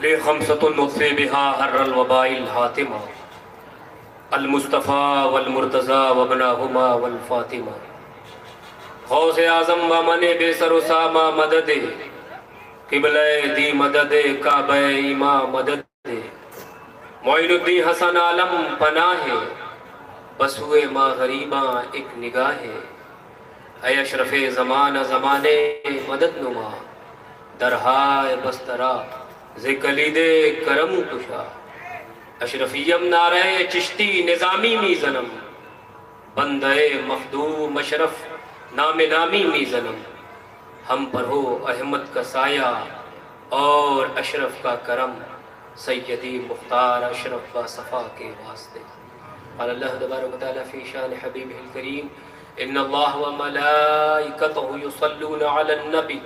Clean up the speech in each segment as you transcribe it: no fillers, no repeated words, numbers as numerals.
لي خمسة نطفي بها حر الوباء الحاتمة المصطفى والمرتضى وابناهما والفاطمة غوث اعظم ومن بے سر و سامہ مدد قبلہ دی مدد کعبہ امام مدد معین الدین حسن عالم پناہ بس ہوئے ماں غریباں ایک نگاہ اے اشرف زمان زمانے مدد نما درہائے بسترا ذکلید کرم کشا اشرفیم نعرہ چشتی نظامی میزنم بندہ مخدوم اشرف نام نامی میزنم ہم پر ہو احمد کا سایہ اور اشرف کا کرم سیدی مختار اشرف و صفا کے واسطے قال اللہ تبارک و تعالی فی شان حبیبہ الکریم ان اللہ و ملائکتہ یصلون علی النبی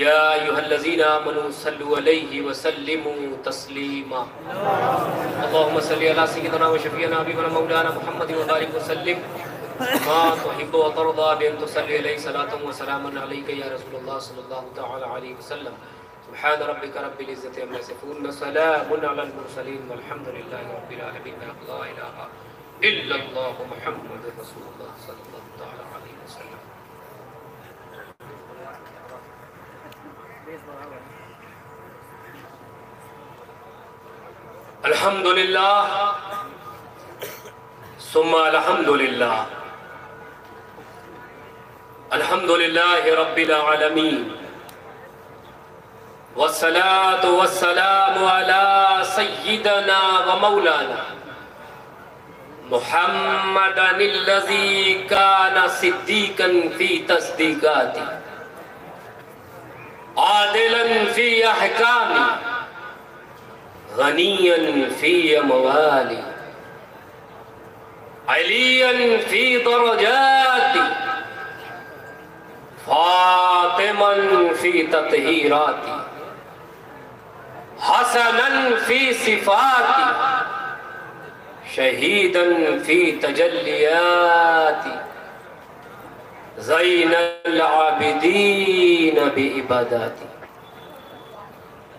یا ایہا الذین آمنوا صلوا علیہ وسلموا تسلیما اللہم صلی علی سیدنا و شفیعنا حبیبنا مولانا محمد و بارک وسلم ما تحب و ترضى بأن تصلي عليه صلاة وسلام عليك يا رسول الله صلى الله تعالى عليه وسلم سبحان ربك رب العزة عما يصفون وسلام على المرسلين والحمد لله رب العالمين لا إله إلا الله محمد رسول الله صلى الله تعالى عليه وسلم الحمد لله ثم الحمد لله الحمد لله رب العالمين والصلاة والسلام على سيدنا ومولانا محمد الذي كان صديقا في تصديقاته عادلا في أحكامه غنيا في أمواله عليا في درجاته فاطما في تطهيراته حسنا في صفاته شهيدا في تجلياته زين العابدين بعباداته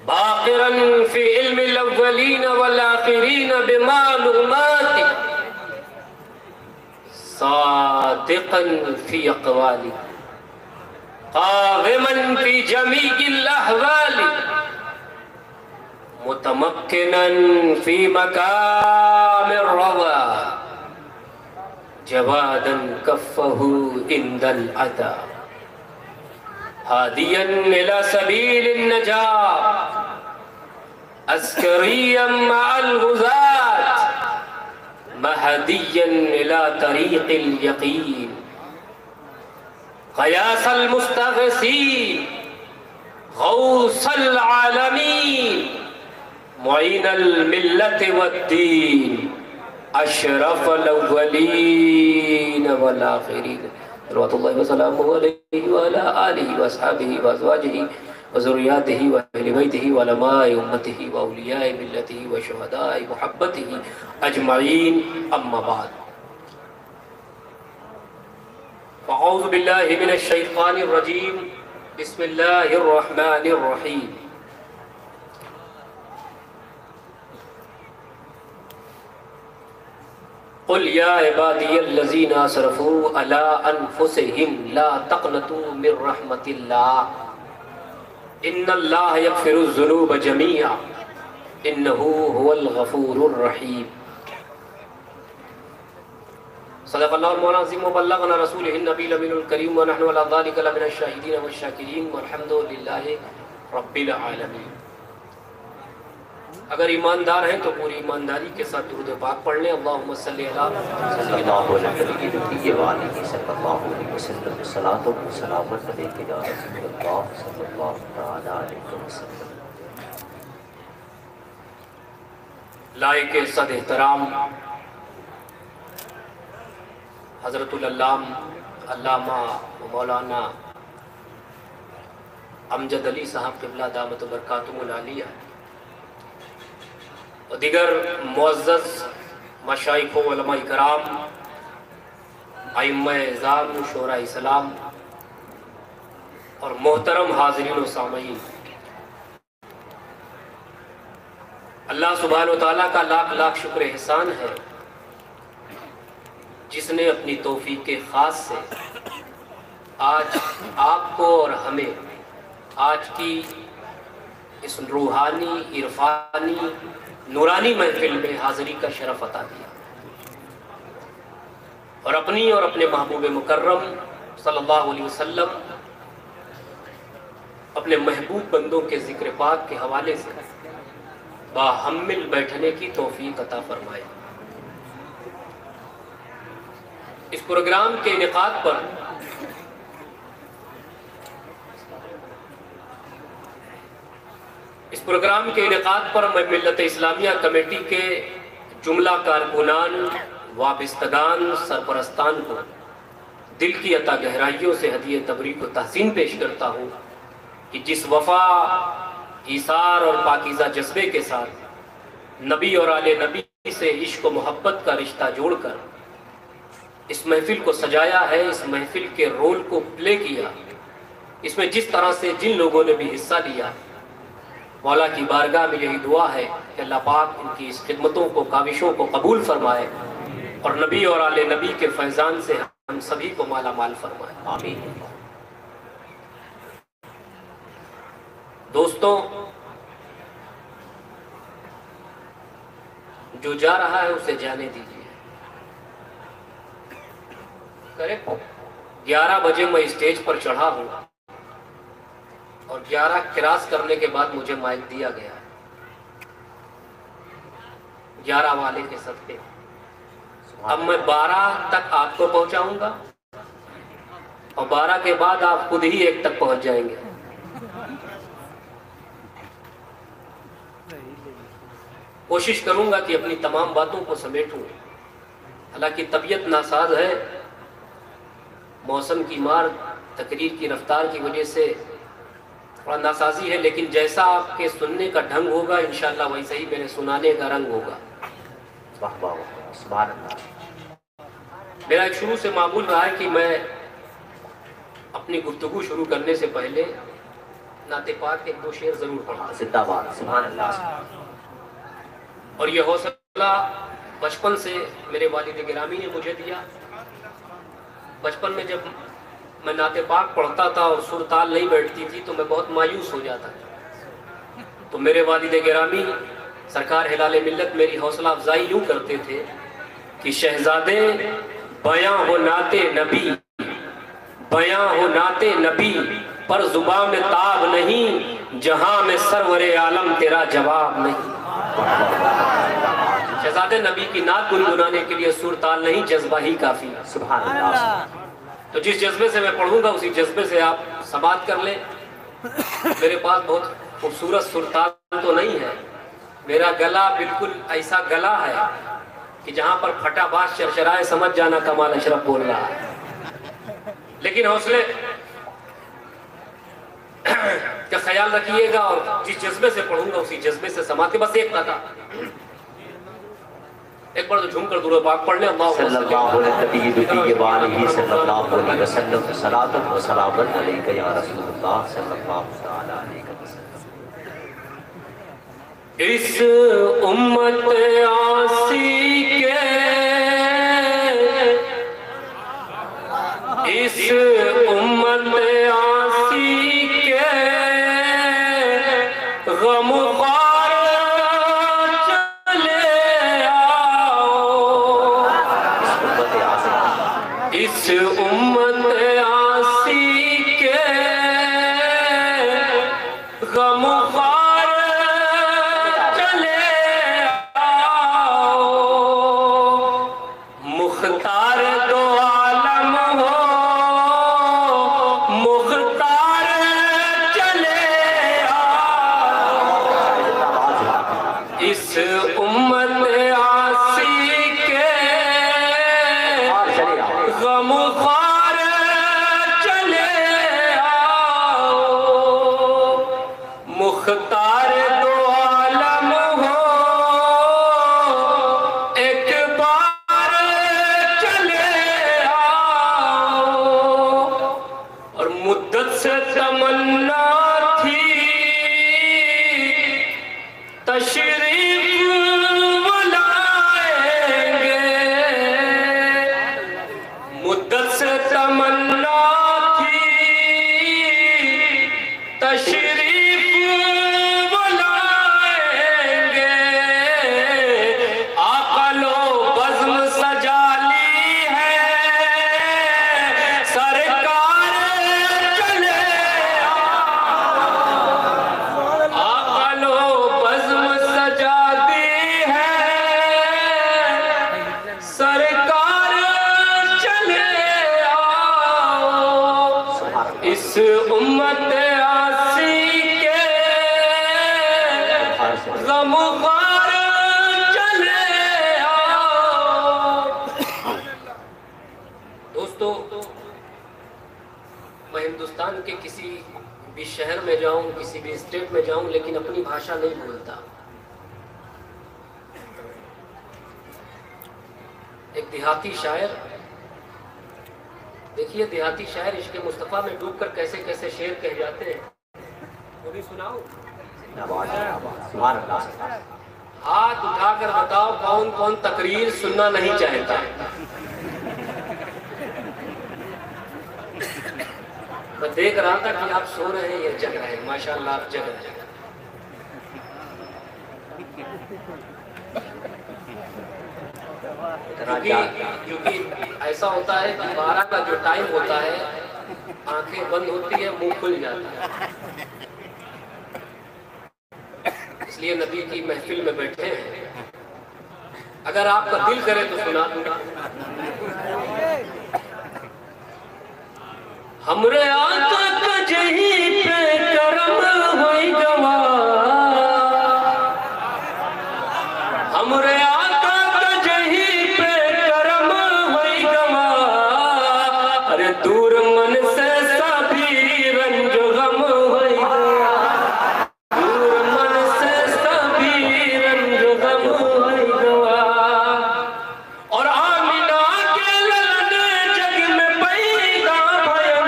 باقرا في علم الأولين والآخرين بمعلوماته صادقا في أقواله قاوما في جميع الأحوال متمكنا في مقام الرضا جوادا كفه عند الأذى هاديا إلى سبيل النجاة عسكريا مع الغزاة مهديا إلى طريق اليقين قياس المستغيثين غوث العالمين معين الملة والدين أشرف الأولين والآخرين صلوات الله وسلامه عليه وعلى آله وأصحابه وأزواجه وذرياته وأهل بيته وعلماء أمته وأولياء ملته وشهداء محبته أجمعين أما بعد فأعوذ بالله من الشيطان الرجيم بسم الله الرحمن الرحيم قل يا عبادي الذين أسرفوا على أنفسهم لا تقنطوا من رحمة الله إن الله يغفر الذنوب جميعا إنه هو الغفور الرحيم صدق الله المولى العظيم وبلغنا رسوله النبي الأمين الكريم ونحن على ذلك لمن الشاهدين والشاكرين والحمد لله رب العالمين اگر ایماندار ہیں تو پوری ایمانداری کے ساتھ درود پاک پڑھ لیں اللہم صلی علی سیدنا محمد صلی اللہ علیہ وسلم صلاۃ و سلام علیک یا رسول اللہ صلی اللہ تعالی علیہ وسلم لائق صد احترام حضرت العلام علامہ مولانا امجد علی صاحب قبلہ دامت برکاتہم العالیہ اور دیگر معزز مشائخ و علماء کرام ائمہ اعظام شورا اسلام اور محترم حاضرین و سامعین اللہ سبحانہ و تعالیٰ کا لاکھ لاکھ شکر احسان ہے جس نے اپنی توفیق خاص سے آج آپ کو اور ہمیں آج کی اس روحانی عرفانی نورانی محفل میں حاضری کا شرف عطا کیا اور اپنی اور اپنے محبوب مکرم صلی اللہ علیہ وسلم اپنے محبوب بندوں کے ذکر پاک کے حوالے سے باہمل بیٹھنے کی توفیق عطا فرمائے۔ اس پروگرام کے انعقاد پر میں ملت اسلامیہ کمیٹی کے جملہ کارکنان، وابستگان، سرپرستان کو دل کی عطا گہرائیوں سے ہدیہ تبریک و تحسین پیش کرتا ہوں کہ جس وفا، ایثار اور پاکیزہ جذبے کے ساتھ نبی اور آل نبی سے عشق و محبت کا رشتہ جوڑ کر اس محفل کو سجایا ہے، اس محفل کے رول کو پلے کیا، اس میں جس طرح سے جن لوگوں نے بھی حصہ لیا، مولا کی بارگاہ میں یہی دعا ہے کہ اللہ پاک ان کی اس خدمتوں کو، کاوشوں کو قبول فرمائے اور نبی اور آل نبی کے فیضان سے ہم سبھی کو مالا مال فرمائے، آمین۔ دوستوں، جو جا رہا ہے اسے جانے دیجیے۔ کریکٹ 11 بجے میں اسٹیج پر چڑھا ہوں اور 11 کراس کرنے کے بعد مجھے مائک دیا گیا، 11 والے کے صدقے۔ اب میں 12 تک آپ کو پہنچاؤں گا اور 12 کے بعد آپ خود ہی 1 تک پہنچ جائیں گے۔ کوشش کروں گا کہ اپنی تمام باتوں کو سمیٹوں، حالانکہ طبیعت ناساز ہے، موسم کی مار، تقریر کی رفتار کی وجہ سے تھوڑا ناسازی ہے، لیکن جیسا آپ کے سننے کا ڈھنگ ہوگا انشاءاللہ ویسا ہی میرے سنانے کا رنگ ہوگا۔ میرا ایک شروع سے معمول رہا ہے کہ میں اپنی گفتگو شروع کرنے سے پہلے نعت پاک کے 2 شعر ضرور پڑھتا ہوں۔ سبحان اللہ۔ اور یہ حوصلہ بچپن سے میرے والد گرامی نے مجھے دیا۔ بچپن میں جب میں نعت پاک پڑھتا تھا اور سر تال نہیں بیٹھتی تھی تو میں بہت مایوس ہو جاتا تھا، تو میرے والد گرامی سرکار ہلال ملت میری حوصلہ افزائی یوں کرتے تھے کہ شہزادے بیاں ہو نعت نبی، بیاں ہو نعت نبی، پر زبان میں تاب نہیں، جہاں میں سرور عالم تیرا جواب نہیں۔ شہزادے نبی کی نعت گنگنانے کے لیے سر تال نہیں، جذبہ ہی کافی۔ سبحان اللہ۔ تو جس جذبے سے میں پڑھوں گا اسی جذبے سے آپ سماعت کر لیں۔ میرے پاس بہت خوبصورت سر تال تو نہیں ہے، میرا گلا بالکل ایسا گلا ہے کہ جہاں پر پھٹا باز شرشرائے سمجھ جانا کمال اشرف بول رہا ہے، لیکن حوصلے کا خیال رکھیے گا اور جس جذبے سے پڑھوں گا اسی جذبے سے سماعت کے۔ بس ایک تھا، ایک بار تو جھوم کر درود پاک پڑھ لیں۔ اللہ صلی اللہ علیہ وسلم، صلاۃ و سلام علیک یا رسول اللہ صلی اللہ علیہ وسلم۔ اس امت آسی کے، اس امت آسی کے غم خوار چلے آؤ، اس امت آسی کے غم خوار چلے آؤ، مختار دو عالم ہو، مختار چلے آؤ، اس امت آسی کے غم خوار چلے آؤ، مختار دو عالم ہو، ایک بار چلے آؤ، اور مدت سے تمنا تھی تشریف تشریف وہ لائیں گے آقا لو بزم سجا لی ہے سرکار چلے آقا لو بزم سجا دی ہے سرکار چلے اس امت آسی کے غم خوار چلے دوستو، میں ہندوستان کے کسی بھی شہر میں جاؤں، کسی بھی اسٹیٹ میں جاؤں، لیکن اپنی بھاشا نہیں بھولتا۔ ایک دیہاتی شاعر، دیکھیے دیہاتی شاعر عشق مصطفیٰ میں ڈوب کر کیسے کیسے شعر کہہ جاتے ہیں، وہ بھی سناؤ؟ ہاتھ اٹھا کر بتاؤ کون کون تقریر سننا نہیں چاہتا؟ میں دیکھ رہا تھا کہ آپ سو رہے ہیں یا جگ رہے ہیں، ماشاءاللہ آپ جگ رہے ہیں۔ کیونکہ ایسا ہوتا ہے کہ 12 کا جو ٹائم ہوتا ہے آنکھیں بند ہوتی ہے، منہ کھل جاتا ہے، اس لیے نبی کی محفل میں بیٹھے ہیں۔ اگر آپ کا دل کرے تو سنا دوں گا۔ ہمرے آقا کا جہی پہ کرم ہوئی گواہ، ہمرے آقا کا جہی پہ کرم ہوئی گواہ، ارے دور من سے سبھی رنج غم ہوئی گواہ، دور من سے سبھی رنج غم ہوئی گواہ، اور آمینہ کے للن جگ میں پیدا بھیم،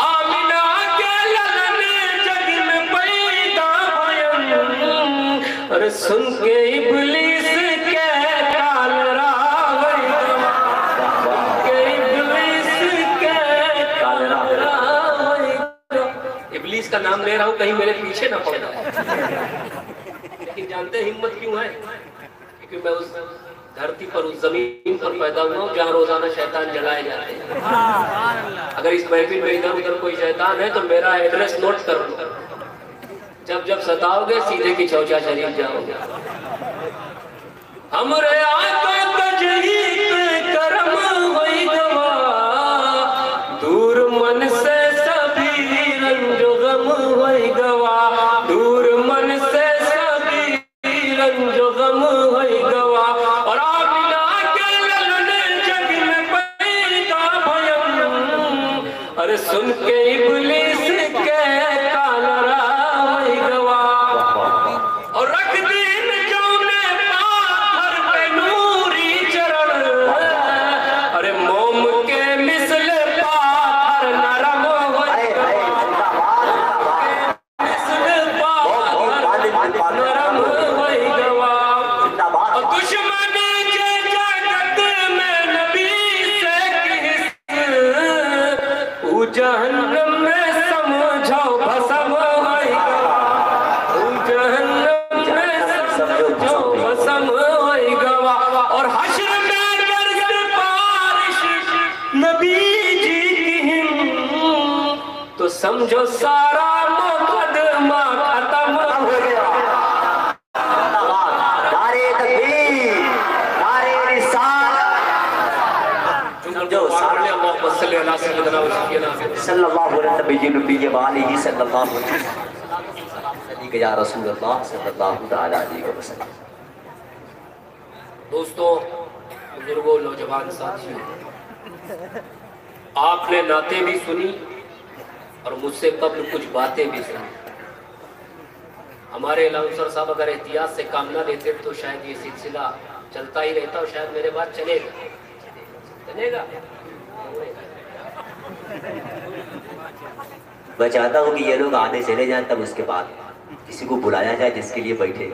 آمینہ کے للن جگ میں پیدا بھیم، اور سن کے ابلیس کے کال راوی گواہ، کہ ابلیس کے کال راوی گواہ۔ ابلیس کا نام لے رہا ہوں کہیں میرے پیچھے نہ پڑ جائے، لیکن جانتے ہیں ہمت کیوں ہے؟ کیونکہ میں اس دھرتی پر، اس زمین پر پیدا ہوا ہوں جہاں روزانہ شیطان جلائے جاتے ہیں۔ اگر اس محفل میں ادھر ادھر کوئی شیطان ہے تو میرا ایڈریس نوٹ کر لو، جب جب ستاؤ گے سیدھے کی چوچا شریف جاؤ گے۔ ہمرے آقا کا جہی پہ کرم ہوئی گواہ، دور من سے سبھی رنج غم ہوئی گواہ، دور من سے سبھی رنج غم ہوئی گواہ، اور آمینہ کے للن جگ میں پیدا بھیم، ارے سن کے ابلیس کے کال راوی گواہ، اور رکھ دین جو نے پاتھر پہ نوری چرن، ارے موم کے مثل پاتھر نرم ہوئی گواہ، مثل پاتھر نرم ہوئی گواہ، اور دشمن کے جگت میں نبی سے کس او جہنم میں سمجھو بھسم ہوئی گواہ، او جہنم میں سمجھو بھسم ہوئی گواہ، اور حشر میں گر سفارش نبی جی کی ہم، تو سمجھو سارا مقدمہ ختم ہو گیا۔ نعرے تکبیر، نعرے رسالت، جو سارے محمد صلی اللہ علیہ وسلم صلی اللہ علیہ نبی وآلہ صلی اللہ علیہ وسلم، یا رسول اللہ صلی اللہ علیہ وسلم۔ دوستوں، بزرگوں، نوجوان ساتھیوں، آپ نے نعتیں بھی سنی اور مجھ سے قبل کچھ باتیں بھی سنی۔ ہمارے الاؤنسر صاحب اگر احتیاط سے کام نہ لیتے تو شاید یہ سلسلہ چلتا ہی رہتا اور شاید میرے بعد چلے گا۔ میں چاہتا ہوں کہ یہ لوگ آنے چلے جائیں، تب اس کے بعد کسی کو بلایا جائے جس کے لیے بیٹھے۔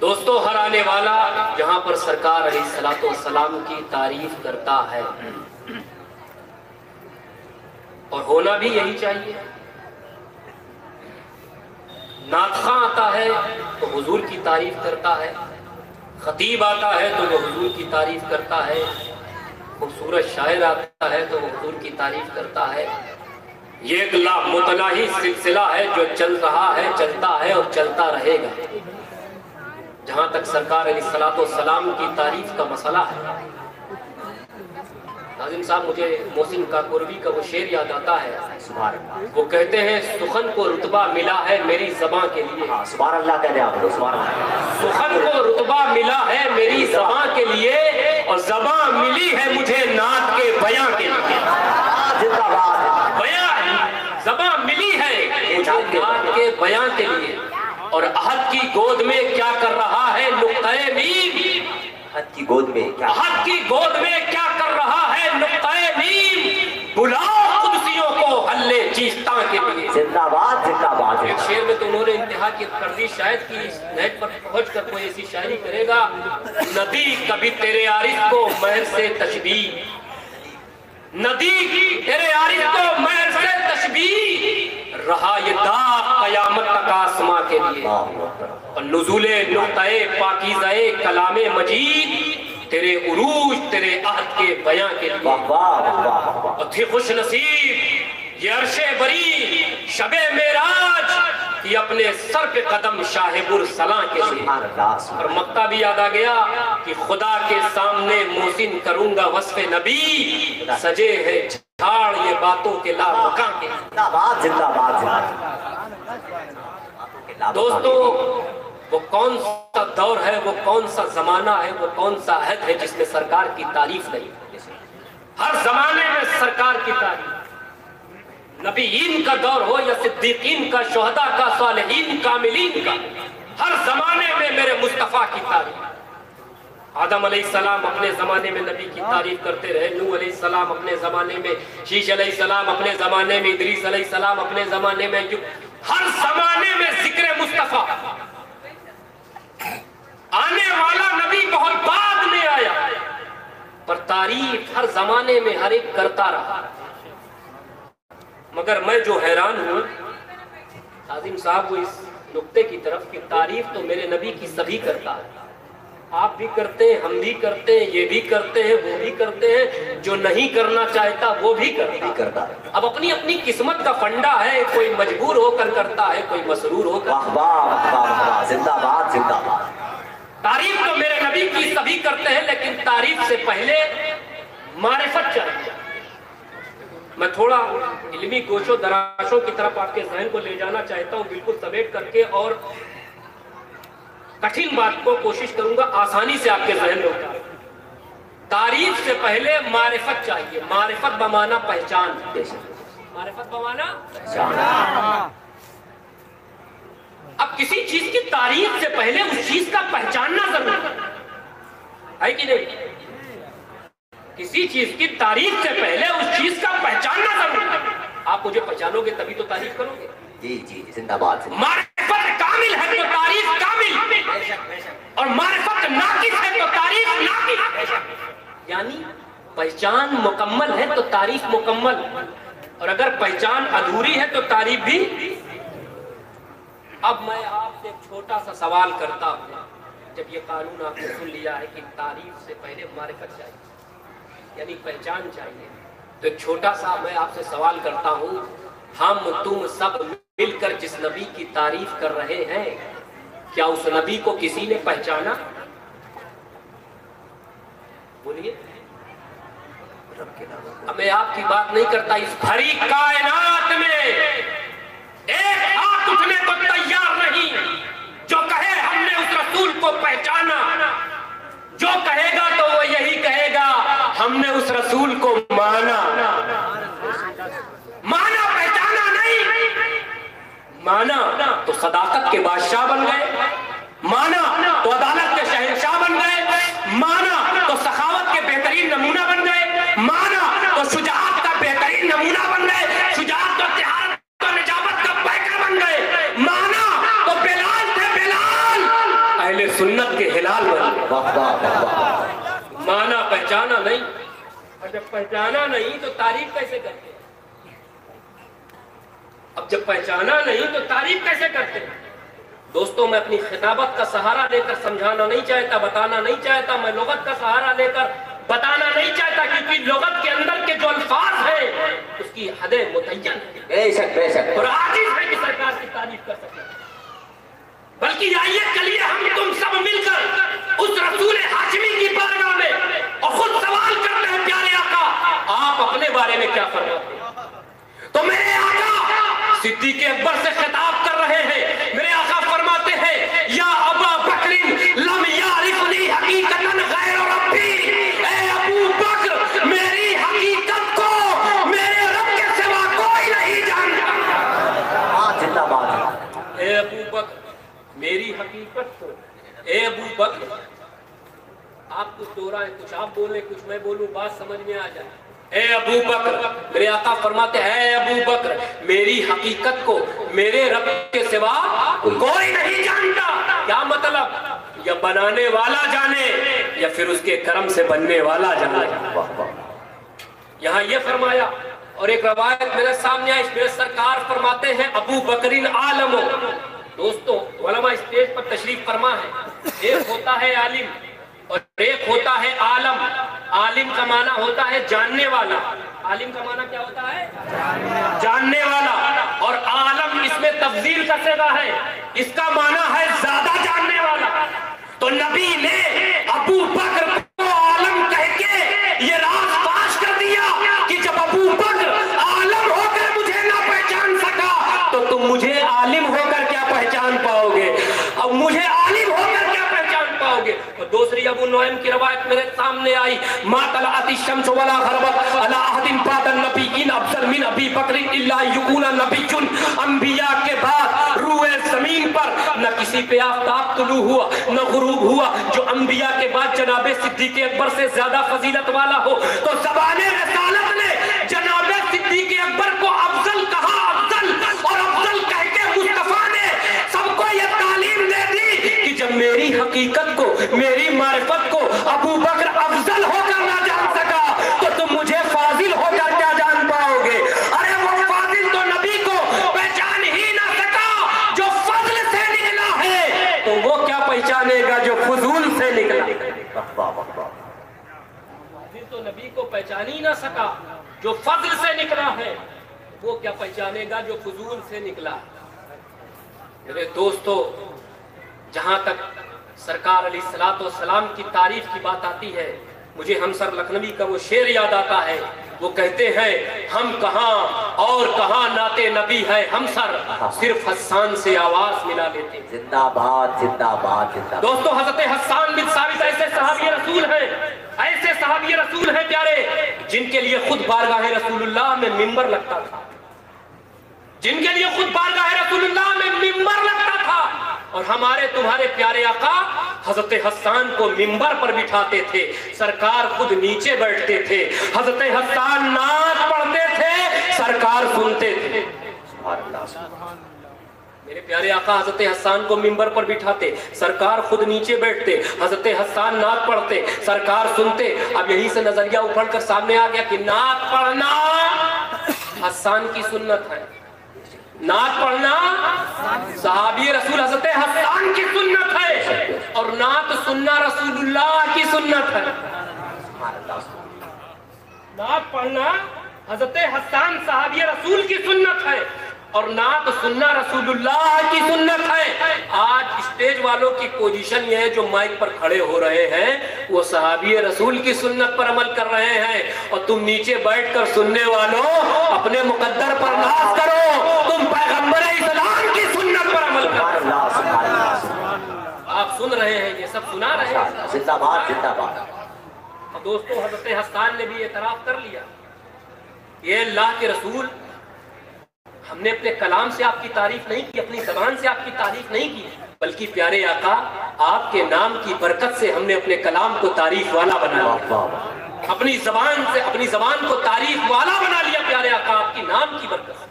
دوستو، ہر آنے والا جہاں پر سرکار علیہ السلام کی تعریف کرتا ہے، اور ہونا بھی یہی چاہیے۔ نعت خواں آتا ہے تو حضور کی تعریف کرتا ہے، خطیب آتا ہے تو وہ حضور کی تعریف کرتا ہے، خوبصورت شاعر آتا ہے تو وہ حضور کی تعریف کرتا ہے۔ یہ ایک لامتناہی سلسلہ ہے جو چل رہا ہے، چلتا ہے اور چلتا رہے گا۔ جہاں تک سرکار علیہ السلام کی تعریف کا مسئلہ ہے، ناظم صاحب مجھے محسن کاکوروی کا وہ شعر یاد آتا ہے، وہ کہتے ہیں سخن کو رتبہ ملا ہے میری زباں کے لیے، سبحان اللہ کہہ دیں آپ لوگ، سبحان اللہ۔ سخن کو رتبہ ملا ہے میری زباں کے لیے، اور زباں ملی ہے مجھے نعت کے بیاں کے لیے۔ زندہ باد، بیاں، زباں ملی ہے مجھے نعت کے بیاں کے لیے، اور عہد کی گود میں کیا کر رہا ہے نقطۂ میم، عہد کی گود میں کیا، عہد کی گود میں کیا کر رہا ہے نقطۂ میم، بلاؤ قدسیوں کو حلے چیستاں کے لیے۔ زندہ باد، زندہ باد۔ ایک شعر میں تو انہوں نے انتہا کی کر دی، شاید کی نیٹ پر پہنچ کر کوئی ایسی شاعری کرے گا، ندی کبھی تیرے عارف کو مہر سے تشبیہ، ندی تیرے عارف کو مہر سے تشبیہ، رہا یہ داغ قیامت تک آسماں کے لیے، اور نزول نقطۂ پاکیزہ کلام مجید تیرے عروج تیرے عہد کے بیاں کے لیے۔ واہ واہ واہ واہ۔ اور تھی خوش نصیب یہ عرش بری شب معراج کی اپنے سر پہ قدم شاہ برسلاں کے لیے۔ سبحان اللہ، سبحان اور مقطع بھی یاد آ گیا کہ خدا کے سامنے محسن کروں گا وصف نبی، سجے ہے جھاڑ یہ باتوں کے لا مکاں کے۔ زندہ باد، زندہ باد، زندہ باد۔ دوستو وہ کون سا دور ہے، وہ کون سا زمانہ ہے، وہ کون سا عہد ہے جس میں سرکار کی تعریف نہیں؟ ہر زمانے میں سرکار کی تعریف، نبیین کا دور ہو یا صدیقین کا، شہداء کا، صالحین، کاملین کا، ہر زمانے میں میرے مصطفیٰ کی تعریف۔ آدم علیہ السلام اپنے زمانے میں نبی کی تعریف کرتے رہے، نوح علیہ السلام اپنے زمانے میں، شیش علیہ السلام اپنے زمانے میں، ادریس علیہ السلام اپنے زمانے میں، ہر زمانے میں ذکر مصطفیٰ۔ آنے والا نبی بہت بعد میں آیا، پر تعریف ہر زمانے میں ہر ایک کرتا رہا۔ مگر میں جو حیران ہوں عظیم صاحب وہ اس نقطے کی طرف کہ تعریف تو میرے نبی کی سبھی کرتا ہے، آپ بھی کرتے ہیں، ہم بھی کرتے ہیں، یہ بھی کرتے ہیں، وہ بھی کرتے ہیں، جو نہیں کرنا چاہتا وہ بھی کرتا ہے۔ اب اپنی اپنی قسمت کا فنڈا ہے، کوئی مجبور ہو کر کرتا ہے، کوئی مسرور ہو کر۔ واہ واہ واہ واہ، زندہ باد، زندہ باد۔ تعریف تو میرے نبی کی سبھی کرتے ہیں، لیکن تعریف سے پہلے معرفت چاہیے۔ میں تھوڑا علمی گوش و دراشوں کی طرف آپ کے ذہن کو لے جانا چاہتا ہوں، بالکل سمیٹ کر کے، اور کٹھن بات کو کوشش کروں گا آسانی سے آپ کے ذہن میں اتاروں۔ تعریف سے پہلے معرفت چاہیے، معرفت بمانا پہچان، معرفت بمانا پہچان۔ اب کسی چیز کی تعریف سے پہلے اس چیز کا پہچاننا ضروری ہے کہ نہیں؟ کسی چیز کی تعریف سے پہلے اس چیز کا پہچاننا ضروری ہے۔ آپ مجھے پہچانو گے تبھی تو تعریف کرو گے۔ جی جی، زندہ باد۔ معرفت کامل ہے تو تعریف کامل، اور معرفت ناقص ہے تو تعریف ناقص۔ یعنی پہچان مکمل ہے تو تعریف مکمل، اور اگر پہچان ادھوری ہے تو تعریف بھی۔ اب میں آپ سے ایک چھوٹا سا سوال کرتا ہوں، جب یہ قانون آپ نے سن لیا ہے کہ تعریف سے پہلے معرفت چاہیے یعنی پہچان چاہیے، تو ایک چھوٹا سا میں آپ سے سوال کرتا ہوں، ہم تم سب مل کر جس نبی کی تعریف کر رہے ہیں، کیا اس نبی کو کسی نے پہچانا؟ بولیے۔ اب میں آپ کی بات نہیں کرتا، اس بھری کائنات میں ایک ہاتھ اٹھنے کو تیار نہیں جو کہے ہم نے اس رسول کو پہچانا۔ جو کہے گا تو وہ یہی کہے گا ہم نے اس رسول کو مانا۔ مانا پہچانا نہیں، مانا تو صداقت کے بادشاہ بن گئے، مانا تو عدالت کے شہنشاہ بن گئے، مانا تو سخاوت کے بہترین نمونہ بن گئے، مانا تو شجاعت کا بہترین نمونہ بن گئے، شجاعت تو تہارت تو نجابت کا پیکر بن گئے، مانا تو بلال تھے، بلال اہل سنت کے ہلال بن گئے۔ مانا پہچانا نہیں، اور جب پہچانا نہیں تو تعریف کیسے کرتے ہیں؟ اب جب پہچانا نہیں تو تعریف کیسے کرتے ہیں؟ دوستوں میں اپنی خطابت کا سہارا لے کر سمجھانا نہیں چاہتا، بتانا نہیں چاہتا، میں لغت کا سہارا لے کر بتانا نہیں چاہتا، کیونکہ لغت کے اندر کے جو الفاظ ہیں اس کی حدیں متعین ہیں، بے شک بے شک، اور عاجز ہے کہ سرکار کی تعریف کر سکے۔ بلکہ آئیے چلیے ہم تم سب مل کر اس رسول ہاشمی کی بارگاہ میں اور خود سوال کرتے ہیں، پیارے آقا آپ اپنے بارے میں کیا فرماتے ہیں؟ تو میرے آقا صدیق اکبر سے خطاب کر رہے ہیں، میرے آقا فرماتے ہیں یا ابا بکر لم یعرفنی حقیقتاً غیر ربی، اے ابو بکر میری حقیقت کو میرے رب کے سوا کوئی نہیں جانتا۔ زندہ باد، اے ابو بکر میری حقیقت کو، اے ابو بکر آپ کچھ دہرائیں، کچھ آپ بولیں کچھ میں بولوں، بات سمجھ میں آ جائے۔ اے ابو بکر، میرے آقا فرماتے ہیں اے ابو بکر میری حقیقت کو میرے رب کے سوا کوئی نہیں جانتا۔ کیا مطلب؟ یا بنانے والا جانے یا پھر اس کے کرم سے بننے والا جانے۔ یہاں یہ فرمایا، اور ایک روایت میرے سامنے آئی، میرے سرکار فرماتے ہیں ابو بکرین عالم۔ دوستوں علماء اسٹیج پر تشریف فرما ہے، ایک ہوتا ہے عالم اور ایک ہوتا ہے عالم۔ عالم کا معنی ہوتا ہے جاننے والا، عالم کا معنی کیا ہوتا ہے؟ جاننے والا، اور عالم اس میں تفضیل کا صیغہ ہے، اس کا معنی ہے زیادہ جاننے والا۔ تو نبی نے ابو بکر کو عالم کہہ کے یہ راز فاش کر دیا کہ جب ابو بکر عالم ہو کر مجھے نہ پہچان سکا تو تم مجھے عالم ہو کر کیا پہچان پاؤ گے؟ اب مجھے عالم ہو کر کیا پہچان پاؤ گے؟ اور دوسری ابو نعیم کی روایت میرے سامنے آئی، ما طلعت الشمس ولا غربت علی احد بعد النبیین افضل من ابی بکر الا یکون نبی۔ انبیاء کے بعد روئے زمین پر نہ کسی پہ آفتاب طلوع ہوا نہ غروب ہوا جو انبیاء کے بعد جناب صدیق اکبر سے زیادہ فضیلت والا ہو۔ تو زبان رسالت نے جناب صدیق اکبر کو افضل کہا، افضل، اور افضل کہہ کے مصطفیٰ نے سب کو یہ تعلیم دے دی کہ جب میری حقیقت کو میری معرفت کو ابو بکر افضل ہو کر نہ جان سکا تو تم مجھے فاضل ہو کر کیا جان پاؤ گے؟ ارے وہ فاضل تو نبی کو پہچان ہی نہ سکا جو فضل سے نکلا ہے، تو وہ کیا پہچانے گا جو فضول سے نکلا؟ فاضل تو نبی کو پہچان ہی نہ سکا جو فضل سے نکلا ہے، وہ کیا پہچانے گا جو فضول سے نکلا؟ میرے دوستو، جہاں تک سرکار علیہ الصلوۃ والسلام کی تعریف کی بات آتی ہے، مجھے ہمسر لکھنوی کا وہ شعر یاد آتا ہے، وہ کہتے ہیں ہم کہاں اور کہاں نعت نبی ہے ہمسر، صرف حسان سے آواز ملا لیتے۔ زندہ باد زندہ باد زندہ باد۔ دوستو حضرت حسان بن ثابت ایسے صحابی رسول ہیں، ایسے صحابی رسول ہیں پیارے، جن کے لیے خود بارگاہ رسول اللہ میں ممبر لگتا تھا، جن کے لیے خود بارگاہ رسول اللہ میں ممبر لگتا تھا، اور ہمارے تمہارے پیارے آقا حضرت حسان کو ممبر پر بٹھاتے تھے، سرکار خود نیچے بیٹھتے تھے، حضرت حسان نعت پڑھتے تھے، سرکار سنتے تھے۔ میرے پیارے آقا حضرت حسان کو ممبر پر بٹھاتے، سرکار خود نیچے بیٹھتے، حضرت حسان نعت پڑھتے، سرکار سنتے۔ اب یہیں سے نظریہ اپھڑ کر سامنے آ گیا کہ نعت پڑھنا حسان کی سنت ہے، نعت پڑھنا صحابی رسول حضرت حسان کی سنت ہے، اور نعت سننا رسول اللہ کی سنت ہے۔ نعت پڑھنا حضرت حسان صحابی رسول کی سنت ہے، اور نعت سننا رسول اللہ کی سنت ہے۔ آج اسٹیج والوں کی پوزیشن یہ ہے، جو مائک پر کھڑے ہو رہے ہیں وہ صحابی رسول کی سنت پر عمل کر رہے ہیں، اور تم نیچے بیٹھ کر سننے والوں اپنے مقدر پر ناز کرو، تم پیغمبر اسلام کی سنت پر عمل کرو۔ آپ سن رہے ہیں، یہ سب سنا رہے ہیں۔ زندہ باد زندہ باد۔ اور دوستو حضرت حسان نے بھی اعتراف کر لیا، یہ اللہ کے رسول، ہم نے اپنے کلام سے آپ کی تعریف نہیں کی، اپنی زبان سے آپ کی تعریف نہیں کی، بلکہ پیارے آقا آپ کے نام کی برکت سے ہم نے اپنے کلام کو تعریف والا بنا لیا، اپنی زبان سے اپنی زبان کو تعریف والا بنا لیا پیارے آقا آپ کی نام کی برکت سے۔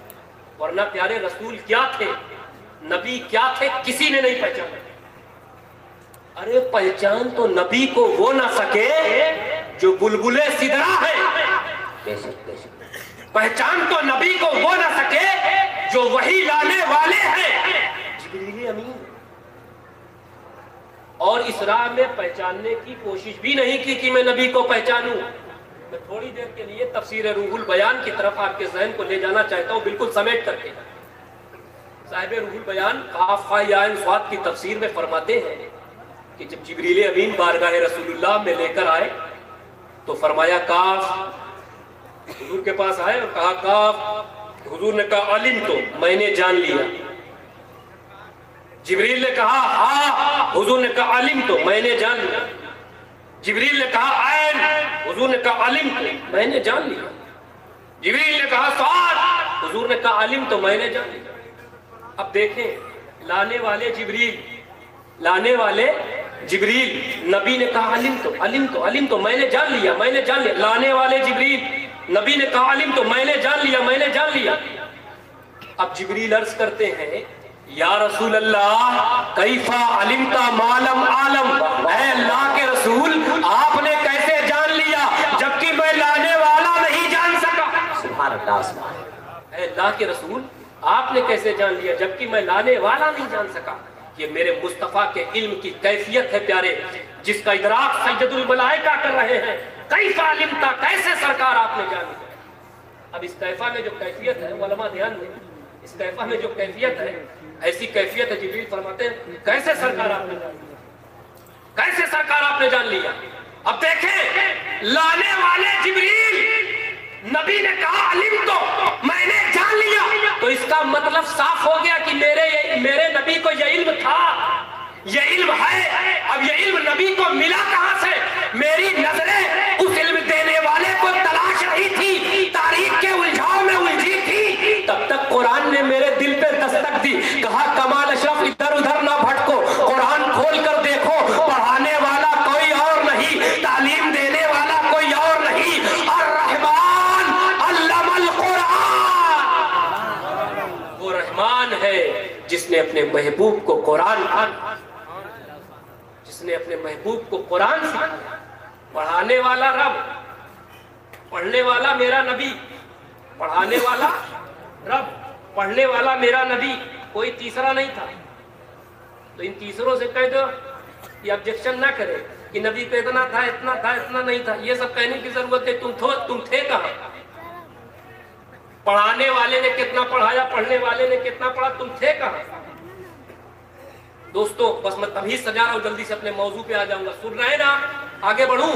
ورنہ پیارے رسول کیا تھے، نبی کیا تھے، کسی نے نہیں پہچانا۔ ارے پہچان تو نبی کو وہ نہ سکے جو بلبلے سدرا ہے، پہچان تو نبی کو وہ نہ سکے جو وہی لانے والے ہیں، جبریل امین، اور اس راہ میں پہچاننے کی کوشش بھی نہیں کی کہ میں نبی کو پہچانوں۔ میں تھوڑی دیر کے لیے تفسیر روح البیان کی طرف آپ کے ذہن کو لے جانا چاہتا ہوں، بالکل سمیٹ کر کے۔ صاحب روح البیان قاف خا یا عین صاد کی تفسیر میں فرماتے ہیں کہ جب جبریل امین بارگاہ رسول اللہ میں لے کر آئے تو فرمایا کاف، حضور کے پاس آئے اور کہا کاف، حضور نے کہا علم تو، میں نے جان لیا۔ جبریل نے کہا ہاں، حضور نے کہا علم تو، میں نے جان لیا۔ جبریل نے کہا عین، حضور نے کہا علم تو، میں نے جان لیا۔ جبریل نے کہا صاد، حضور نے کہا علم تو، میں نے جان لیا۔ اب دیکھیں، لانے والے جبریل، لانے والے جبریل، نبی نے کہا علم تو، علم تو، علم تو، میں نے جان لیا، میں نے جان لیا۔ لانے والے جبریل، نبی نے کہا علم تو، میں نے جان لیا، میں نے جان لیا۔ اب جبریل عرض کرتے ہیں یا رسول اللہ کیفا علمتا ما لم عالم، اے اللہ کے رسول آپ نے کیسے جان لیا جبکہ میں لانے والا نہیں جان سکا۔ سبحان اللہ، اے اللہ کے رسول آپ نے کیسے جان لیا جبکہ میں لانے والا نہیں جان سکا۔ یہ میرے مصطفیٰ کے علم کی کیفیت ہے پیارے، جس کا ادراک سید الملائکہ کر رہے ہیں۔ کیفا علمتا، کیسے سرکار آپ نے جان لیا۔ اب اس کیفا میں جو کیفیت ہے، علماء دھیان دیں، اس کیفا میں جو کیفیت ہے ایسی کیفیت ہے، جبریل فرماتے ہیں کیسے سرکار آپ نے جان لیا، کیسے سرکار آپ نے جان لیا۔ اب دیکھیں، لانے والے جبریل، نبی نے کہا علم تو، میں نے جان لیا، تو اس کا مطلب صاف ہو گیا کہ میرے نبی کو یہ علم تھا، یہ علم ہے۔ اب یہ علم نبی کو ملا کہاں سے؟ میری نظریں اس علم دینے والے کو تلاش رہی تھی، تاریخ کے الجھاؤ میں الجھی تھی، تب تک قرآن نے میرے دل پہ دستک دی، کہا کمال اشرف ادھر ادھر نہ بھٹکو، قرآن کھول کر دیکھو، پڑھانے والا کوئی اور نہیں، تعلیم دینے والا کوئی اور نہیں، الرحمن علم القرآن۔ وہ رحمان ہے جس نے اپنے محبوب کو قرآن، جس نے اپنے محبوب کو قرآن سکھایا۔ پڑھانے والا رب، پڑھنے والا میرا نبی، پڑھانے والا رب، پڑھنے والا میرا نبی، کوئی تیسرا نہیں تھا۔ تو ان تیسروں سے کہہ دو، یہ آبجیکشن نہ کرے کہ نبی کو اتنا تھا، اتنا تھا، اتنا نہیں تھا، یہ سب کہنے کی ضرورت ہے۔ تم تھے کہاں؟ پڑھانے والے نے کتنا پڑھایا، پڑھنے والے نے کتنا پڑھا، تم تھے کہاں؟ دوستو بس میں تمہیز سجا رہا ہوں، جلدی سے اپنے موضوع پہ آ جاؤں گا، سن رہے ہیں نا؟ آگے بڑھوں؟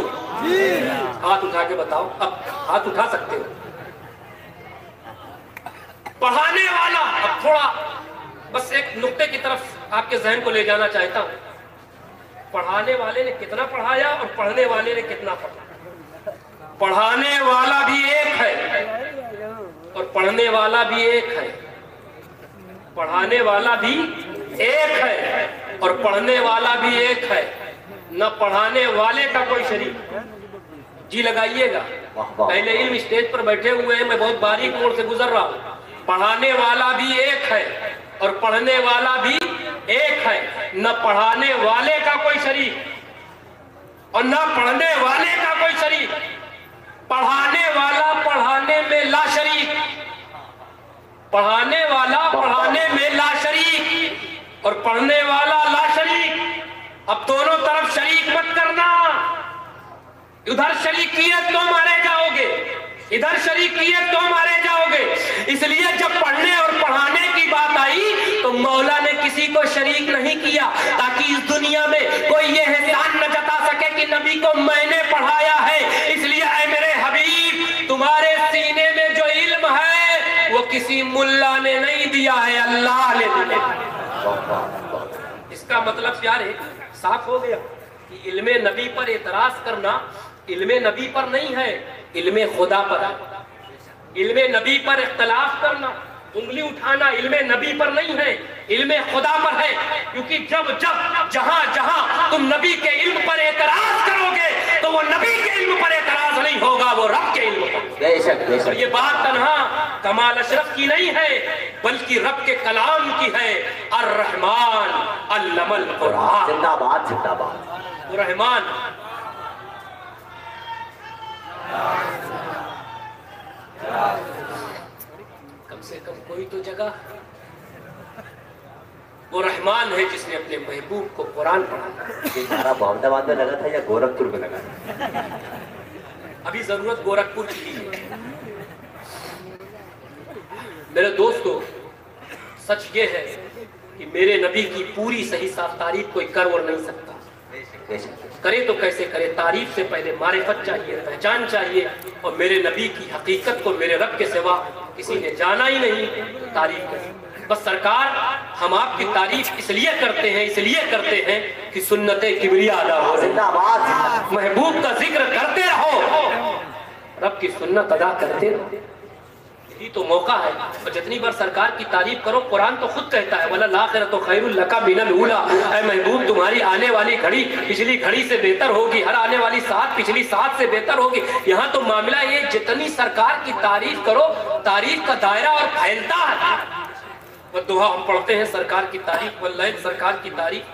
ہاتھ اٹھا کے بتاؤ، اب ہاتھ اٹھا سکتے ہو۔ پڑھانے والا، اب تھوڑا بس ایک نقطے کی طرف آپ کے ذہن کو لے جانا چاہتا ہوں۔ پڑھانے والے نے کتنا پڑھایا اور پڑھنے والے نے کتنا پڑھا؟ پڑھانے والا بھی ایک ہے اور پڑھنے والا بھی ایک ہے، پڑھانے والا بھی ایک ہے اور پڑھنے والا بھی ایک ہے، نہ پڑھانے والے کا کوئی شریک۔ جی لگائیے گا، پہلے علم اسٹیج پر بیٹھے ہوئے ہیں، میں بہت باریک موڑ سے گزر رہا ہوں۔ پڑھانے والا بھی ایک ہے اور پڑھنے والا بھی ایک ہے، نہ پڑھانے والے کا کوئی شریک اور نہ پڑھنے والے کا کوئی شریک۔ پڑھانے والا پڑھانے میں لا شریک، پڑھانے والا پڑھانے میں لا شریک اور پڑھنے والا لا شریک۔ اب دونوں طرف شریک مت کرنا، ادھر شریک کیے تو مارے جاؤ گے، ادھر شریک کیے تو مارے جاؤ گے۔ اس لیے جب پڑھنے اور پڑھانے کی بات آئی تو مولا نے کسی کو شریک نہیں کیا، تاکہ اس دنیا میں کوئی یہ احسان نہ جتا سکے کہ نبی کو میں نے پڑھایا ہے۔ اس لیے اے میرے حبیب، تمہارے سینے میں جو علم ہے وہ کسی ملا نے نہیں دیا ہے، اللہ نے دیا۔ اس کا مطلب پیارے صاف ہو گیا کہ علم نبی پر اعتراض کرنا علم نبی پر نہیں ہے، علم خدا پر ہے۔ علم نبی پر اختلاف کرنا، انگلی اٹھانا علم نبی پر نہیں ہے، علم خدا پر ہے۔ کیونکہ جب جہاں جہاں تم نبی کے علم پر اعتراض کرو گے تو وہ نبی کے علم پر اعتراض نہیں ہوگا، وہ رب کے علم پر۔ بے شک بے اور شک، یہ بات تنہا کمال اشرف کی نہیں ہے بلکہ رب کے کلام کی ہے۔ الرحمن علم القرآن، زندہ باد زندہ باد۔ وہ رحمان سے کم کوئی تو جگہ. وہ رحمان ہے جس نے اپنے محبوب کو قرآن پڑھایا. یہ نعرہ محمد آباد میں لگا تھا یا گورکھپور میں لگا تھا؟ ابھی ضرورت گورکھپور کی ہے. میرے دوستو، سچ یہ ہے کہ میرے نبی کی پوری صحیح صاف تعریف کوئی کر اور نہیں سکتا. کرے تو کیسے کرے؟ تعریف سے پہلے معرفت چاہیے، پہچان چاہیے. اور میرے نبی کی حقیقت کو میرے رب کے سوا کسی نے جانا ہی نہیں. تعریف کرے بس سرکار، ہم آپ کی تعریف اس لیے کرتے ہیں کہ سنت کبریا ادا ہو. زندہ آباد. محبوب کا ذکر کرتے رہو، رب کی سنت ادا کرتے رہو. یہی تو موقع ہے. اور جتنی بار سرکار کی تعریف کرو، قرآن تو خود کہتا ہے وَلَلْآخِرَةُ خَيْرٌ لَكَ مِنَ الْأُولَىٰ. اے محبوب، تمہاری آنے والی گھڑی پچھلی گھڑی سے بہتر ہوگی، ہر آنے والی ساعت پچھلی ساعت سے بہتر ہوگی. یہاں تو معاملہ یہ، جتنی سرکار کی تعریف کرو، تعریف کا دائرہ اور پھیلتا ہے. والضحیٰ ہم پڑھتے ہیں سرکار کی تعریف، واللیل سرکار کی تعریف،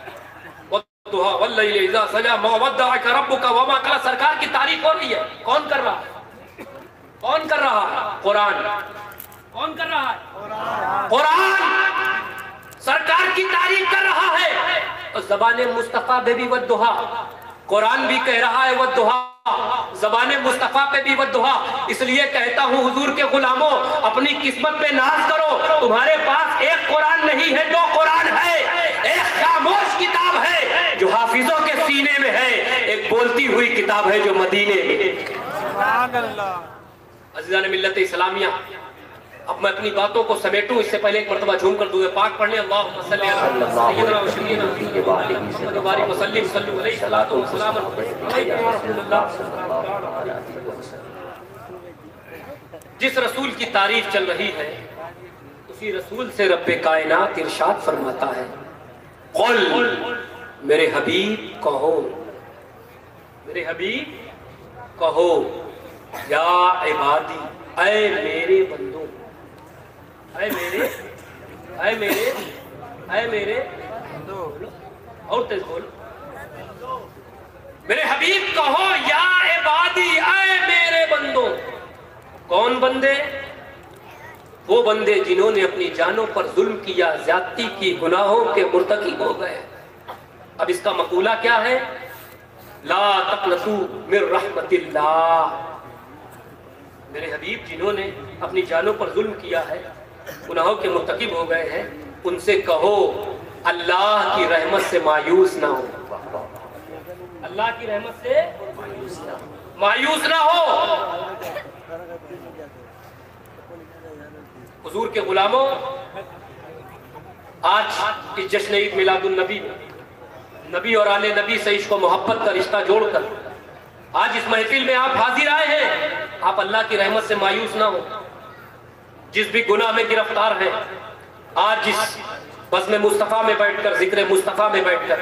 والضحیٰ واللیل اذا سجی ما ودعک ربک وما قلی. سرکار کی تعریف ہو رہی ہے. کون کر رہا ہے؟ کون کر رہا ہے؟ قرآن. کون کر رہا ہے؟ قرآن. سرکار کی تعریف کر رہا ہے. اور زبان مصطفیٰ پہ بھی والضحیٰ. قرآن بھی کہہ رہا ہے والضحیٰ، زبان مصطفیٰ پہ بھی والضحیٰ. اس لیے کہتا ہوں حضور کے غلاموں، اپنی قسمت پہ ناز کرو. تمہارے پاس ایک قرآن نہیں ہے، دو قرآن ہے. ایک خاموش کتاب ہے جو حافظوں کے سینے میں ہے، ایک بولتی ہوئی کتاب ہے جو مدینے میں. عزیزان ملت اسلامیہ، اب میں اپنی باتوں کو سمیٹوں. اس سے پہلے ایک مرتبہ جھوم کر درود پاک پڑھنے. اللہم صلی علی سیدنا و شفیعنا محمد وبارک وسلم. صلو علیہ الصلوۃ والسلام علیکم ورحمۃ اللہ. جس رسول کی تعریف چل رہی ہے، اسی رسول سے رب کائنات ارشاد فرماتا ہے، قل، میرے حبیب کہو، میرے حبیب کہو، یا عبادی، اے میرے بندوں، اے میرے اور تیز بول. میرے حبیب کہو یا عبادی، اے میرے بندوں. کون بندے؟ وہ بندے جنہوں نے اپنی جانوں پر ظلم کیا، زیادتی کی، گناہوں کے مرتکب ہو گئے. اب اس کا مقولہ کیا ہے؟ لا تقنطوا من رحمت اللہ. میرے حبیب جنہوں نے اپنی جانوں پر ظلم کیا ہے، گناہوں کے مرتکب ہو گئے ہیں، ان سے کہو اللہ کی رحمت سے مایوس نہ ہو. اللہ کی رحمت سے مایوس نہ ہو. حضور کے غلاموں، آج اس جشن عید میلاد النبی میں نبی اور آل نبی سے عشق و محبت کا رشتہ جوڑ کر آج اس محفل میں آپ حاضر آئے ہیں. آپ اللہ کی رحمت سے مایوس نہ ہو. جس بھی گناہ میں گرفتار ہیں، آج اس بزم مصطفیٰ میں بیٹھ کر، ذکر مصطفیٰ میں بیٹھ کر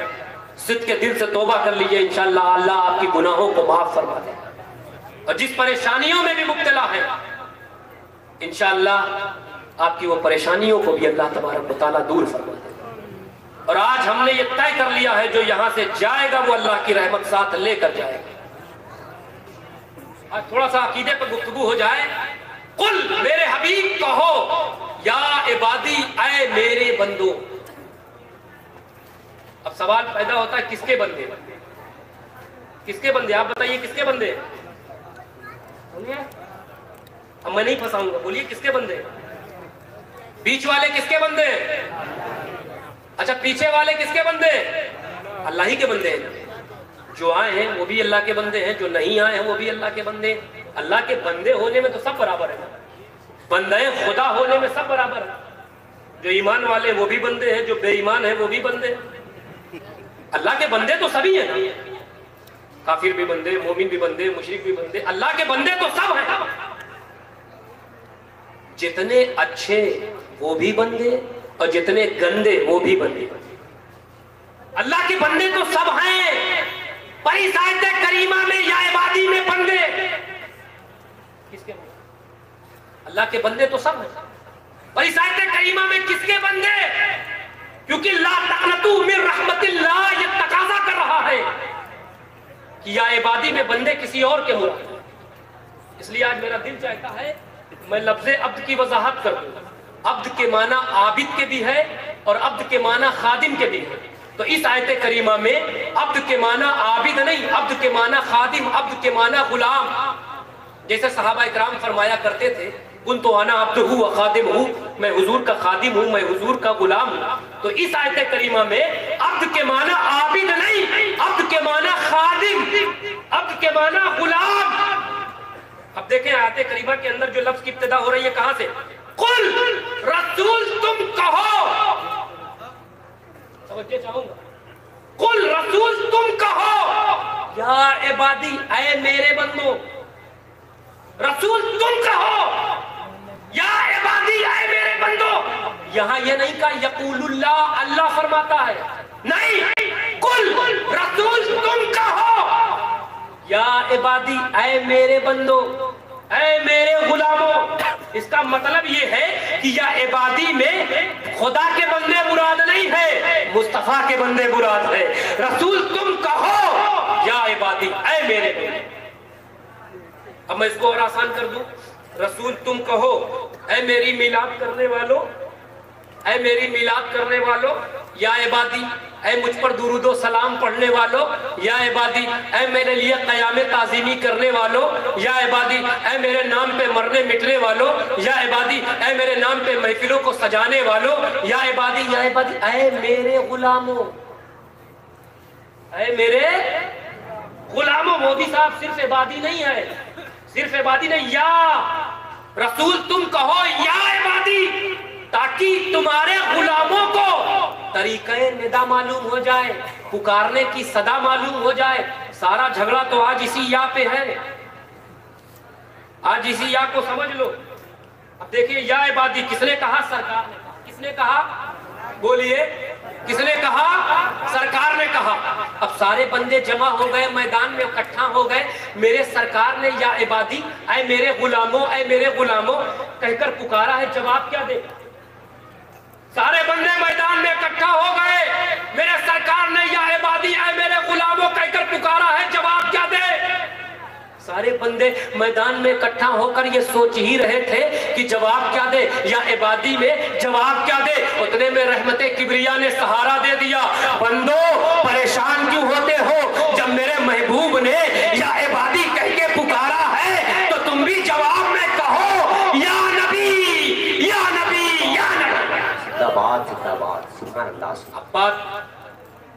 صدق کے دل سے توبہ کر لیجئے. انشاءاللہ اللہ آپ کی گناہوں کو معاف فرما دے. اور جس پریشانیوں میں بھی مبتلا ہے، انشاءاللہ آپ کی وہ پریشانیوں کو بھی اللہ تبارک و تعالیٰ دور فرما دے. اور آج ہم نے یہ طے کر لیا ہے، جو یہاں سے جائے گا وہ اللہ کی رحمت ساتھ لے کر جائے گا. آج تھوڑا سا عقیدے پر گفتگو ہو جائے. قل، میرے حبیب کہو، یا عبادی، اے میرے بندو. اب سوال پیدا ہوتا ہے، کس کے بندے؟ کس کے بندے؟ آپ بتائیے کس کے بندے؟ اب میں نہیں پھنساؤں گا، بولیے کس کے بندے؟ بیچ والے کس کے بندے؟ اچھا پیچھے والے کس کے بندے؟ اللہ ہی کے بندے ہیں. جو آئے ہیں وہ بھی اللہ کے بندے ہیں، جو نہیں آئے ہیں وہ بھی اللہ کے بندے ہیں. اللہ کے بندے ہونے میں تو سب برابر ہیں، بندے خدا ہونے میں سب برابر ہیں. جو ایمان والے وہ بھی بندے ہیں، جو بے ایمان ہیں وہ بھی بندے ہیں. اللہ کے بندے تو سبھی ہیں. کافر بھی بندے، مومن بھی بندے، مشرک بھی بندے. اللہ کے بندے تو سب ہیں. جتنے اچھے وہ بھی بندے اور جتنے گندے وہ بھی بندے. اللہ کے بندے تو سب ہیں. پر اس آیت کریمہ میں یا عبادی میں بندے کس کے بندے؟ اللہ کے بندے تو سب ہیں. پر اس آیت کریمہ میں کس کے بندے؟ کیونکہ لا تقنطوا من رحمت اللہ یہ تقاضا کر رہا ہے کہ یا عبادی میں بندے کسی اور کے مراد ہیں. اس لیے آج میرا دل چاہتا ہے میں لفظ عبد کی وضاحت کر دوں. عبد کے معنی عابد کے بھی ہے اور عبد کے معنی خادم کے بھی ہے. تو اس آیت کریمہ میں عبد کے معنی عابد نہیں، عبد کے معنی خادم، عبد کے معنی غلام. جیسے صحابہ اکرام فرمایا کرتے تھے کنت انا عبدہ و خادم ہوں، میں حضور کا خادم ہوں، میں حضور کا غلام ہوں. تو اس آیت کریمہ میں عبد کے معنی عابد نہیں، عبد کے معنی خادم، عبد کے معنی غلام. اب دیکھیں آیت کریمہ کے اندر جو لفظ کی ابتدا ہو رہی ہے کہاں سے؟ قل رسول تم کہو. سمجھے چاہوں گا. قل رسول تم کہو یا عبادی، اے میرے بندو. رسول تم کہو یا عبادی، اے میرے بندو. یہاں یہ نہیں کہا یقول اللہ، اللہ فرماتا ہے، نہیں. قل رسول تم کہو یا عبادی، اے میرے بندو، اے میرے غلاموں. اس کا مطلب یہ ہے کہ یا عبادی میں خدا کے بندے مراد نہیں ہے، مصطفیٰ کے بندے مراد ہے. رسول تم کہو یا عبادی، اے میرے بندے. اب میں اس کو اور آسان کر دوں. رسول تم کہو اے میری میلاد کرنے والو، اے میری میلاد کرنے والو. یا عبادی، اے مجھ پر درود و سلام پڑھنے والو. یا عبادی، اے میرے لیے قیام تعظیمی کرنے والو. یا عبادی، اے میرے نام پہ مرنے مٹنے والو. یا عبادی، اے میرے نام پہ محفلوں کو سجانے والو. یا عبادی، یا عبادی، اے میرے غلاموں، اے میرے غلاموں. مودی صاحب صرف عبادی نہیں ہے، صرف عبادی نہیں. یا رسول تم کہو یا عبادی، تاکہ تمہارے غلاموں کو طریقہ ندا معلوم ہو جائے، پکارنے کی صدا معلوم ہو جائے. سارا جھگڑا تو آج اسی یا پہ ہے، آج اسی یا کو سمجھ لو. اب دیکھیے یا عبادی کس نے کہا؟ سرکار نے کہا. کس نے کہا؟ بولیے کس نے کہا؟ سرکار نے کہا. اب سارے بندے جمع ہو گئے، میدان میں اکٹھا ہو گئے. میرے سرکار نے یا عبادی، اے میرے غلاموں، اے میرے غلاموں کہہ کر پکارا ہے. جواب کیا دے؟ سارے بندے میدان میں اکٹھا ہو گئے، میرے سرکار نے یا عبادی، اے میرے غلاموں کہہ کر پکارا ہے. جواب کیا دے؟ سارے بندے میدان میں اکٹھا ہو کر یہ سوچ ہی رہے تھے کہ جواب کیا دے. یا عبادی میں جواب کیا دے؟ اتنے میں رحمت کبریا نے سہارا دے دیا. بندو پریشان کیوں ہوتے ہو؟ جب میرے محبوب نے یا عبادی کہہ کے پکارا ہے تو تم بھی جواب میں کہو یا نبی، یا نبی، یا نبی. اب بات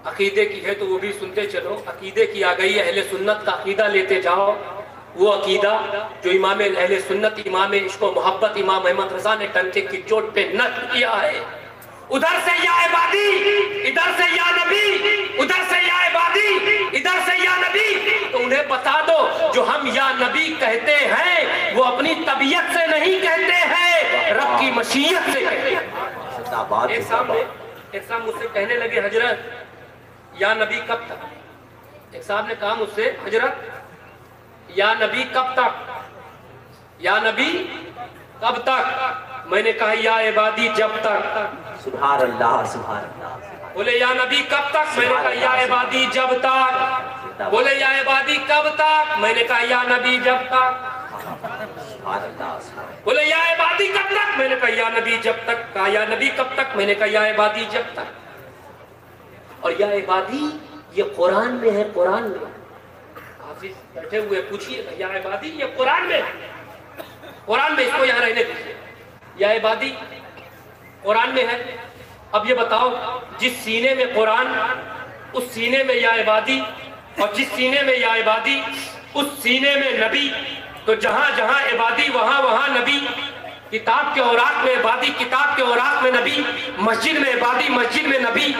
عقیدے کی ہے تو وہ بھی سنتے چلو. عقیدے کی آ گئی، اہل سنت کا عقیدہ لیتے جاؤ. وہ عقیدہ جو امام اہل سنت، امام عشق و محبت امام احمد رضا نے ٹنکے کی چوٹ پہ نقل کیا ہے. ادھر سے یا عبادی، ادھر سے یا نبی، ادھر سے یا عبادی، ادھر سے یا نبی. تو انہیں بتا دو جو ہم یا نبی کہتے ہیں وہ اپنی طبیعت سے نہیں کہتے ہیں، رب کی مشیت سے کہتے ہیں. ایک صاحب مجھ سے کہنے لگے حضرت یا نبی کب تک؟ ایک صاحب نے کہا مجھ سے حضرت یا نبی کب تک، یا نبی کب تک؟ میں نے کہا یا عبادی جب تک. سبحان اللہ، سبحان اللہ. بولے یا نبی کب تک؟ میں نے کہا یا عبادی جب تک. بولے یا عبادی کب تک؟ میں نے کہا یا نبی جب تک. بولے یا عبادی کب تک؟ میں نے کہا یا نبی جب تک. کہا یا نبی کب تک؟ میں نے کہا یا عبادی جب تک. اور یا عبادی یہ قرآن میں ہے، قرآن میں. حافظ بیٹھے ہوئے پوچھئے یا عبادی یہ قرآن میں ہے، قرآن میں. اس کو یہاں رہنے دیجیے. یا عبادی قرآن میں ہے. اب یہ بتاؤ جس سینے میں قرآن اس سینے میں یا عبادی، اور جس سینے میں یا عبادی اس سینے میں نبی. تو جہاں جہاں عبادی وہاں وہاں نبی. کتاب کے اوراق میں عبادی، کتاب کے اوراق میں نبی. مسجد میں عبادی، مسجد میں نبی.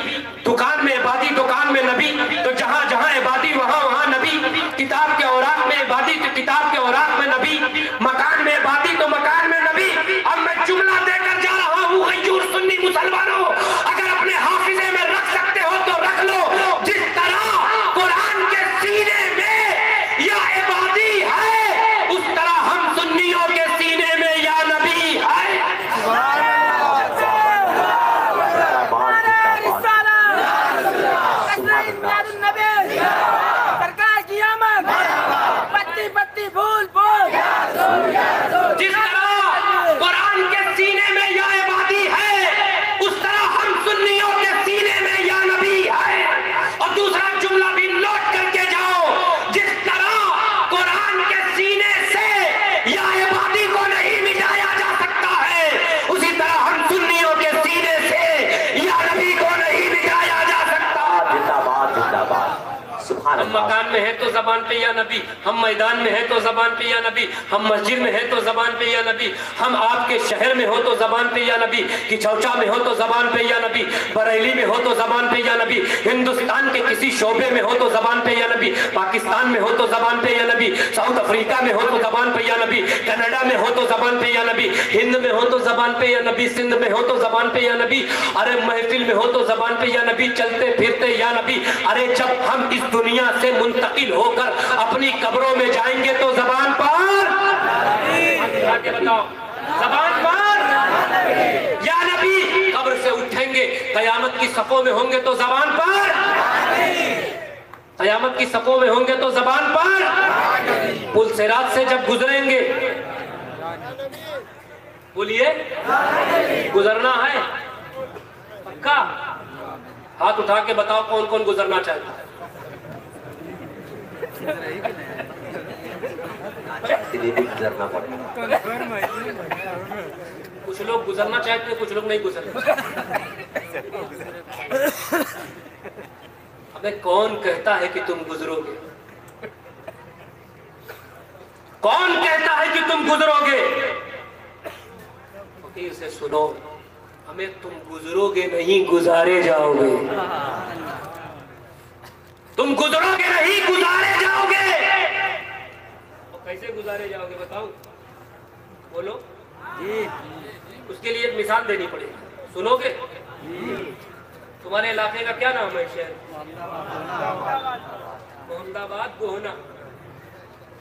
دکان میں عبادی، دکان میں نبی. تو جہاں جہاں عبادی وہاں وہاں نبی. کتاب کے اوراق میں عبادی تو کتاب کے اوراق میں نبی. مکان میں عبادی تو مکان میں نبی. اب میں جملہ دے کر جا رہا ہوں غیور سنی مسلمانوں، اگر اپنے حافظے میں رکھ سکتے ہو تو رکھ لو. جس طرح قرآن کے سینے میں یا عبادی ہے اس طرح ہم سنیوں کے سینے میں یا نبی ہے. سرکار کی آمد، پتی پتی پھول پھول مکان میں ہے تو زبان پہ یا نبی، ہم میدان میں ہے تو زبان پہ یا نبی، ہم مسجد میں ہے تو زبان پہ یا نبی، ہم آپ کے شہر میں ہو تو زبان پہ یا نبی، کچوچا میں ہو تو زبان پہ یا نبی، بریلی میں ہو تو زبان پہ یا نبی، ہندوستان کے کسی شعبے میں ہو تو زبان پہ یا نبی، پاکستان میں ہو تو زبان پہ یا نبی، ساؤتھ افریقہ میں ہو تو زبان پہ یا نبی، کینیڈا میں ہو تو زبان پہ یا نبی، ہند میں ہو تو زبان پہ یا نبی، سندھ میں ہو تو زبان پہ یا نبی، ارے محفل میں ہو تو زبان پہ یا نبی، چلتے پھرتے یا نبی، ارے جب ہم اس دنیا سے منتقل ہو کر اپنی قبروں میں جائیں گے تو زبان پر زبان پر یا نبی، قبر سے اٹھیں گے قیامت کی صفوں میں ہوں گے تو زبان پر، قیامت کی صفوں میں ہوں گے تو زبان پر، پل صراط سے جب گزریں گے، بولیے گزرنا ہے پکا؟ ہاتھ اٹھا کے بتاؤ کون کون گزرنا چاہتا ہے؟ گزرنا پڑے، کچھ لوگ گزرنا چاہتے ہیں، کچھ لوگ نہیں گزرنا۔ ہمیں کون کہتا ہے کہ تم گزرو گے؟ کون کہتا ہے کہ تم گزرو گے؟ فقیر سے سنو، ہمیں تم گزرو گے نہیں گزارے جاؤ گے، تم گزرو گے نہیں گزارے جاؤ گے۔ اور کیسے گزارے جاؤ گے بتاؤ؟ بولو جی، اس کے لیے ایک مثال دینی پڑے گی، سنو گے؟ تمہارے علاقے کا کیا نام ہے شہر؟ محمد آباد گوہنا،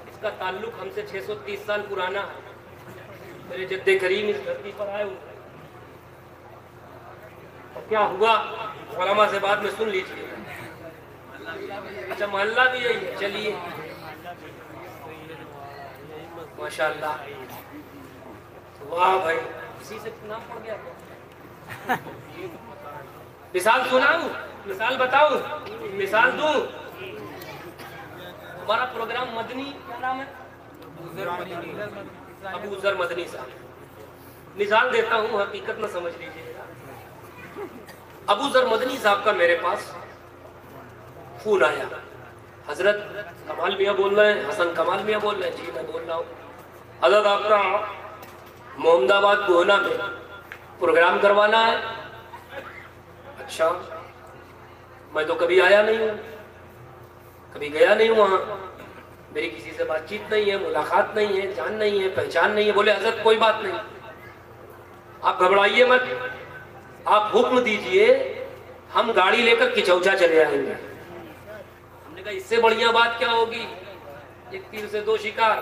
اس کا تعلق ہم سے 630 سال پرانا ہے، میرے جد کریم اس دھرتی پر آئے ہوئے، کیا ہوا علماء سے بعد میں سن لیجیے۔ اچھا محلہ بھی یہی ہے، چلیے ماشاءاللہ، واہ بھائی، اسی سے نام پڑ گیا کیا؟ مثال سناؤں، مثال بتاؤں، مثال دوں؟ ہمارا پروگرام مدنی کیا نام ہے؟ ابو ذر مدنی صاحب، مثال دیتا ہوں، حقیقت نہ سمجھ لیجیے۔ ابو ذر مدنی صاحب کا میرے پاس فون آیا، حضرت کمال میاں بول رہے ہیں، حسن کمال میاں بول رہے ہیں؟ جی میں بول رہا ہوں۔ حضرت آپ کا محمد آباد گوہنا میں پروگرام کروانا ہے؟ اچھا، میں تو کبھی آیا نہیں ہوں، کبھی گیا نہیں ہوں وہاں، میری کسی سے بات چیت نہیں ہے، ملاقات نہیں ہے، جان نہیں ہے، پہچان نہیں ہے۔ بولے حضرت کوئی بات نہیں، آپ گھبرائیے مت، آپ حکم دیجئے، ہم گاڑی لے کر کچوچا چلے آئیں گے۔ ہم نے کہا اس سے بڑھیا بات کیا ہوگی، ایک تیر سے دو شکار،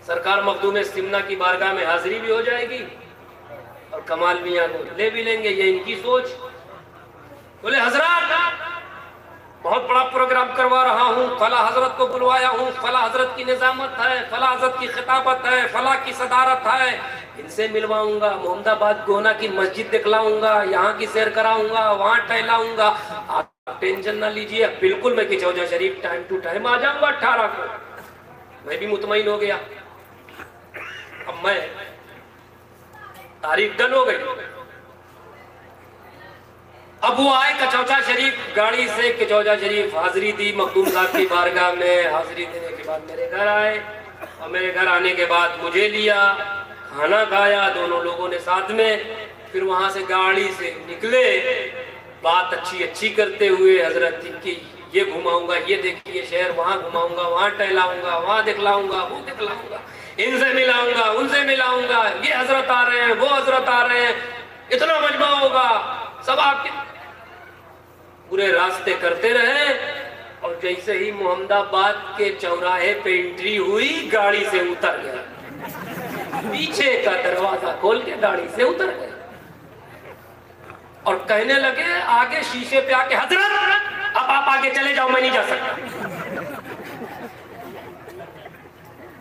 سرکار مخدوم سمنا کی بارگاہ میں حاضری بھی ہو جائے گی اور کمال میاں کو لے بھی لیں گے، یہ ان کی سوچ۔ بولے حضرات بہت بڑا پروگرام کروا رہا ہوں، فلاں حضرت کو بلوایا ہوں، فلاں حضرت کی نظامت ہے، فلاں حضرت کی خطابت ہے، فلاں کی صدارت ہے، ان سے ملواؤں گا، محمد آباد گوہنا کی مسجد دکھلاؤں گا، یہاں کی سیر کراؤں گا، وہاں ٹہلاؤں گا۔ آپ ٹینشن نہ لیجئے، بالکل میں کچوجا شریف ٹائم ٹو ٹائم آ جاؤں گا 18 کو۔ میں بھی مطمئن ہو گیا، اب میں تاریخ ڈن ہو گئی۔ اب وہ آئے کچوچا شریف، گاڑی سے کچوچا شریف حاضری دی مخدوم صاحب کی بارگاہ میں، حاضری دینے کے بعد میرے گھر آئے، اور میرے گھر آنے کے بعد مجھے لیا، کھانا کھایا دونوں لوگوں نے ساتھ میں، پھر وہاں سے گاڑی سے نکلے، بات اچھی کرتے ہوئے حضرت کی یہ گھماؤں گا، یہ دیکھیے شہر، وہاں گھماؤں گا، وہاں ٹہلاؤں گا، وہاں دکھلاؤں گا، وہ دکھلاؤں گا، ان سے ملاؤں گا، ان سے ملاؤں گا، یہ حضرت آ رہے ہیں، وہ حضرت آ رہے ہیں، اتنا مجمع ہوگا، سب آپ کے پورے راستے کرتے رہے۔ اور جیسے ہی محمد آباد کے چوراہے پہ انٹری ہوئی، گاڑی سے اتر گیا، پیچھے کا دروازہ کھول کے گاڑی سے اتر گئے، اور کہنے لگے آگے شیشے پہ آ کے حضرت اب آپ آگے چلے جاؤ، میں نہیں جا سکتا۔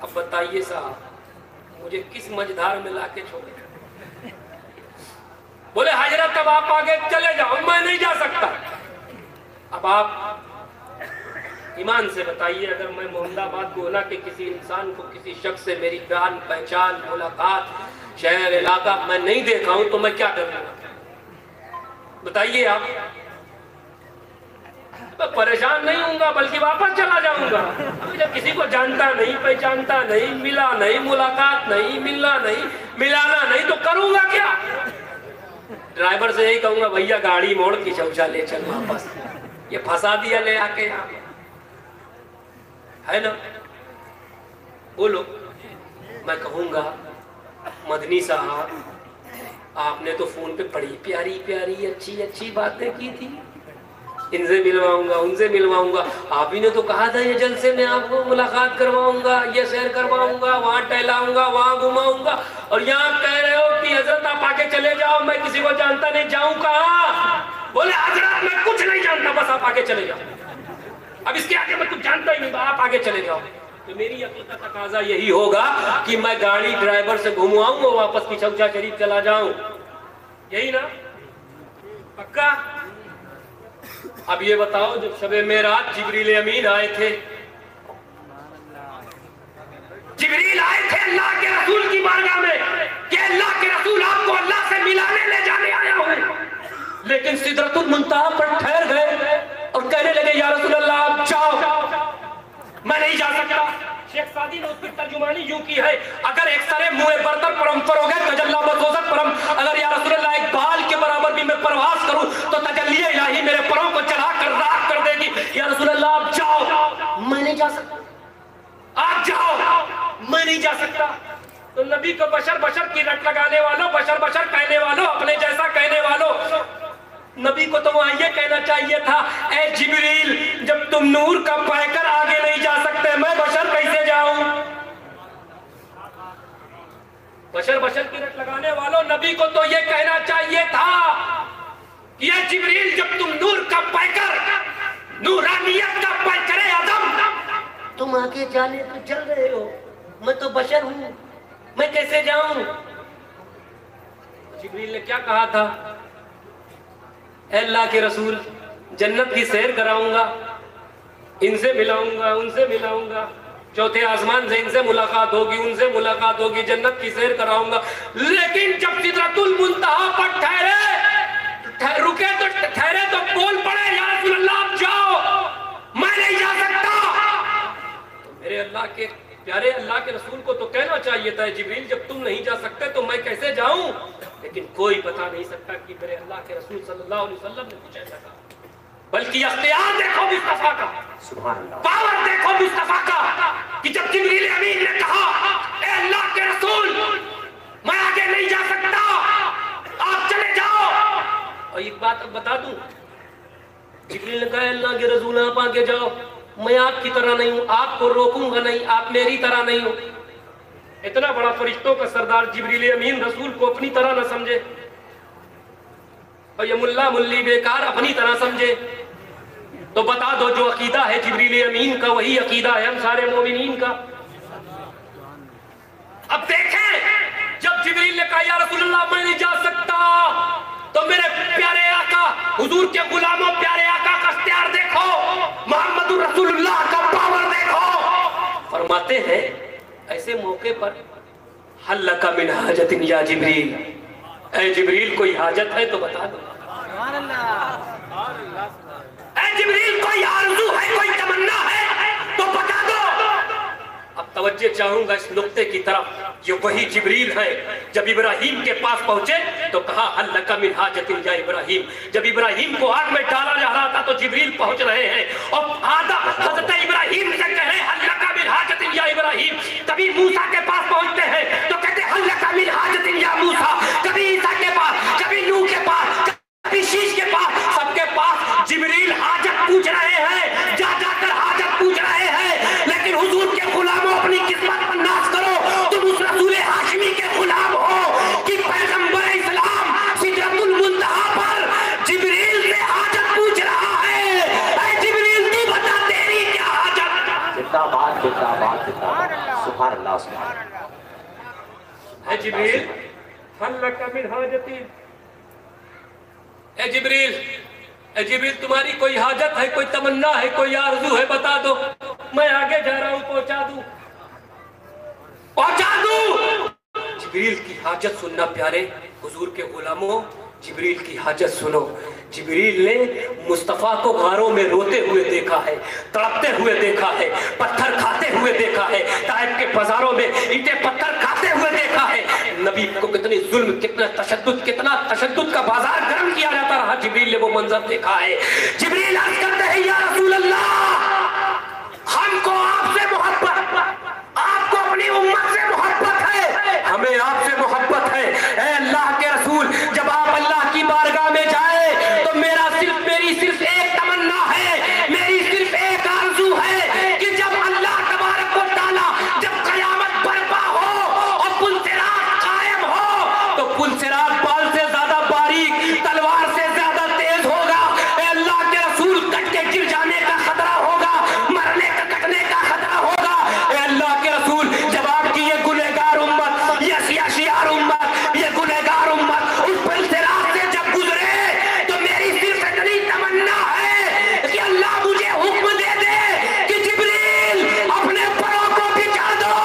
اب بتائیے صاحب مجھے کس مجدھار میں لا کے چھوڑے؟ بولے حضرت اب آپ آگے چلے جاؤ، میں نہیں جا سکتا۔ اب آپ ایمان سے بتائیے، اگر میں محمد آباد گوہنا کے کسی انسان کو، کسی شخص سے میری جان پہچان ملاقات شہر علاقہ میں نہیں دیکھا ہوں تو میں کیا کروں؟ بتائیے آپ میں پریشان نہیں ہوں گا بلکہ واپس چلا جاؤں گا. جب کسی کو جانتا نہیں, پہچانتا نہیں, ملا نہیں, ملاقات نہیں, ملنا نہیں, ملانا نہیں, تو کروں گا کیا؟ ڈرائیور سے یہی کہوں گا بھیا گاڑی موڑ کی چوچا لے چل واپس. یہ پھنسا دیا لے آ کے یہاں, ہے نا؟ بولو. میں کہوں گا مدنی صاحب آپ نے تو فون پہ بڑی پیاری پیاری اچھی اچھی باتیں کی تھی, ان سے ملواؤں گا, ان سے ملواؤں گا. آپ ہی نے تو کہا تھا یہ جلسے میں آپ کو ملاقات کرواؤں گا, یہ سیر کرواؤں گا, وہاں ٹہلاؤں گا, وہاں گھماؤں گا, اور یہاں کہہ رہے ہو کہ حضرت آپ آگے چلے جاؤ, میں کسی کو جانتا نہیں, جاؤں کہاں؟ بولے حضرت میں کچھ نہیں جانتا, بس آپ آگے چلے جاؤ. اب اس کے آگے میں کچھ جانتا ہی نہیں, آپ آگے چلے جاؤ. تو میری عقل کا تقاضا یہی ہوگا کہ میں گاڑی ڈرائیور سے گھمواؤں اور واپس کی چوچا شریف چلا جاؤں. یہی نا پکا؟ اب یہ بتاؤ جب شب معراج جبریل امین آئے تھے, جبریل آئے تھے اللہ کے رسول کی بارگاہ میں کہ اللہ کے رسول آپ کو اللہ سے ملانے لے جانے آیا ہوں, لیکن سدرۃ المنتہا پر ٹھہر گئے اور کہنے لگے یا رسول اللہ آپ جاؤ, میں نہیں جا سکتا. شیخ سعدی نے اس کی ترجمانی یوں کی ہے, اگر ایک سرے منہ برتر پرم فرو گے تجلی بسوزت پرم, اگر یا رسول اللہ ایک بال کے برابر بھی میں پرواز کروں تو تجلی الہی میرے پروں کو چلا کر راہ کر دے گی. یا رسول اللہ آپ جاؤ, میں نہیں جا سکتا. آپ جاؤ, میں نہیں جا سکتا. تو نبی کو بشر بشر کی رٹ لگانے والوں, بشر بشر کہنے والوں, اپنے جیسا کہنے والوں, نبی کو تو وہاں یہ کہنا چاہیے تھا اے جبریل جب تم نور کا پہ کر آگے نہیں جا سکتے میں بشر کیسے جاؤں؟ بشر بشر کی رٹ لگانے والوں, نبی کو تو یہ کہنا چاہیے تھا کہ اے جبریل جب تم نور کا پہ کر, نورانیت کا پہ کرے آدم, تم آگے جانے تو چل رہے ہو, میں تو بشر ہوں, میں کیسے جاؤں؟ جبریل نے کیا کہا تھا؟ اے اللہ کے رسول جنت کی سیر کراؤں گا, ان سے ملاؤں گا, ان سے ملاؤں گا, چوتھے آسمان سے ان سے ملاقات ہوگی, ان سے ملاقات ہوگی, جنت کی سیر کراؤں گا. لیکن جب سدرۃ المنتہا پر رکے تو ٹھہرے تو بول پڑے یا رسول اللہ آپ جاؤ, میں نہیں جا سکتا. تو میرے اللہ کے پیارے اللہ کے رسول کو تو کہنا چاہیے تھا جبریل جب تم نہیں جا سکتے تو میں کیسے جاؤں؟ لیکن کوئی بتا نہیں سکتا کہ میرے اللہ کے رسول صلی اللہ علیہ وسلم نے کچھ ایسا کہا. بلکہ اختیار دیکھو مصطفیٰ کا, پاور دیکھو مصطفیٰ کا, کہ جب جبریل امین نے کہا اے اللہ کے رسول میں آگے نہیں جا سکتا, آپ چلے جاؤ. اور ایک بات بتا دوں, جبریل نے کہا اللہ کے رسول آپ آگے جاؤ, میں آپ کی طرح نہیں ہوں, آپ کو روکوں گا نہیں, آپ میری طرح نہیں ہوں. اتنا بڑا فرشتوں کا سردار جبریل امین رسول کو اپنی طرح نہ سمجھے, اور یہ ملا ملی بیکار اپنی طرح سمجھے. تو بتا دو جو عقیدہ ہے جبریل امین کا وہی عقیدہ ہے ہم سارے مومنین کا. اب دیکھیں جب جبریل نے کہا یا رسول اللہ میں نہیں جا سکتا, تو میرے پیارے آقا حضور کے غلاموں پیارے آقا کا اختیار دیکھو, محمد رسول اللہ کا پاور دیکھو. فرماتے ہیں ایسے موقع پر حل لک من حاجت یا جبریل, اے جبریل کوئی حاجت ہے تو بتا دو. اے جبریل کوئی آرزو ہے, کوئی تمنا ہے تو بتا دو. اب توجہ چاہوں گا اس نقطے کی طرف, یہ وہی جبریل ہے جب ابراہیم کے پاس پہنچے تو کہا حل لک من حاجت یا ابراہیم. جب ابراہیم کو آگ میں ڈالا جا رہا تھا تو جبریل پہنچ رہے ہیں اور حضرت ابراہیم سے کہے حل لک من حاجت یا ابراہیم. کبھی موسیٰ کے پاس پہنچتے ہیں تو کہتے حل لک من حاجت یا موسیٰ, کبھی عیسیٰ کے پاس, کبھی نوح کے پاس, کبھی شیش کے پاس, سب کے پاس جبریل حاجت پوچھ رہے ہیں, جا جا کر حاجت پوچھ رہے ہیں. لیکن حضور کے غلاموں اپنی قسمت پر ناز کرو, تم اس رسول ہاشمی کے غلام ہو کہ پیغمبر اسلام سدرۃ المنتہا پر جبریل سے حاجت پوچھ رہا ہے. اے جبریل تو بتا تیری کیا حاجت؟ زندہ باد, زندہ باد, زندہ باد, سبحان اللہ, سبحان اللہ. اے جبریل حل لک من حاجتی, اے جبریل, اے جبریل تمہاری کوئی حاجت ہے, کوئی تمنا ہے, کوئی آرزو ہے, بتا دو, میں آگے جا رہا ہوں, پہنچا دوں, پہنچا دوں. جبریل کی حاجت سننا پیارے حضور کے غلاموں, جبریل کی حاجت سنو. جبریل نے مصطفیٰ کو غاروں میں روتے ہوئے دیکھا ہے، تڑپتے ہوئے دیکھا ہے، پتھر کھاتے ہوئے دیکھا ہے، طائف کے بازاروں میں اینٹیں پتھر کھاتے ہوئے دیکھا ہے۔ نبی کو کتنی ظلم، کتنا تشدد کا بازار گرم کیا جاتا رہا، جبریل نے وہ منظر دیکھا ہے۔ جبریل عرض کرتے ہیں یا رسول اللہ، ہم کو آپ سے محبت، آپ کو اپنی امت سے محبت ہے، ہمیں آپ سے محبت ہے۔ اے اللہ کے رسول، جب آپ اللہ کی بارگاہ میں جائے تو میری صرف ایک تمنا ہے، میری صرف ایک آرزو ہے کہ جب اللہ تبارک و تعالیٰ، جب قیامت برپا ہو اور پل صراط قائم ہو تو پل صراط بال سے زیادہ باریک، تلوار سے زیادہ تیز ہوگا۔ اے اللہ کے رسول، کٹ کے گر جانے کا خطرہ ہوگا، مرنے کا کٹنے کا خطرہ ہوگا۔ اے اللہ کے رسول، جب آپ کی یہ گنہگار امت، یہ سیاشیار امت، یہ گنہگار امت اس پل صراط سے جب گزرے تو میری صرف اتنی تمنا ہے کہ اللہ مجھے حکم دے دے کہ جبریل اپنے پروں کو بچھا دو،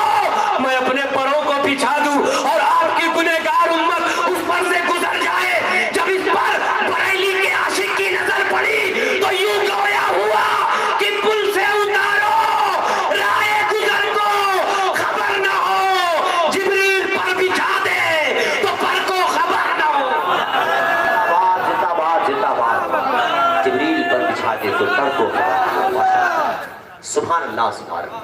میں اپنے پروں کو بچھا دوں اور آپ کی گنہگار امت اس پر سے گزر جائے۔ جب اس پر بریلی کے عاشق کی نظر پڑی تو یوں گویا ہوا کہ پل سے اتارو، رائے گزر کو خبر نہ ہو، جبریل پر بچھا دے تو پر کو خبر نہ ہو۔ زندہ باد جبریل پر بچھا دے تو پر کو خبر نہ ہو۔ سبحان اللہ، سبحان اللہ۔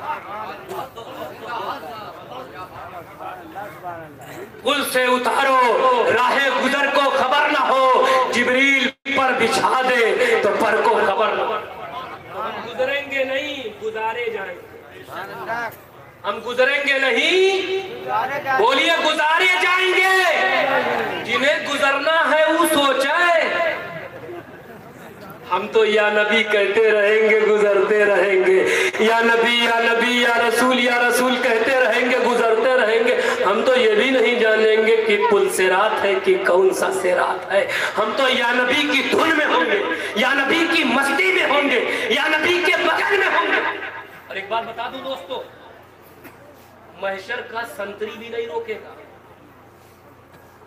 پل سے اتارو، راہ گزر کو خبر نہ ہو، جبریل پر بچھا دے تو پر کو خبر نہ ہو۔ ہم گزریں گے نہیں، گزارے جائیں گے۔ ہم گزریں گے نہیں، بولیے گزارے جائیں گے۔ جنہیں گزرنا ہے وہ سوچائے، ہم تو یا نبی کہتے رہیں گے، گزرتے رہیں گے، یا نبی یا نبی، یا رسول کہتے رہیں گے، گزرتے رہیں گے۔ ہم تو یہ بھی نہیں جانیں گے کہ پل صراط ہے کہ کون سا صراط ہے۔ ہم تو یا نبی کی دھن میں ہوں گے، یا نبی کی مستی میں ہوں گے، یا نبی کے بغل میں ہوں گے۔ اور ایک بات بتا دوں دوستو، محشر کا سنتری بھی نہیں روکے گا،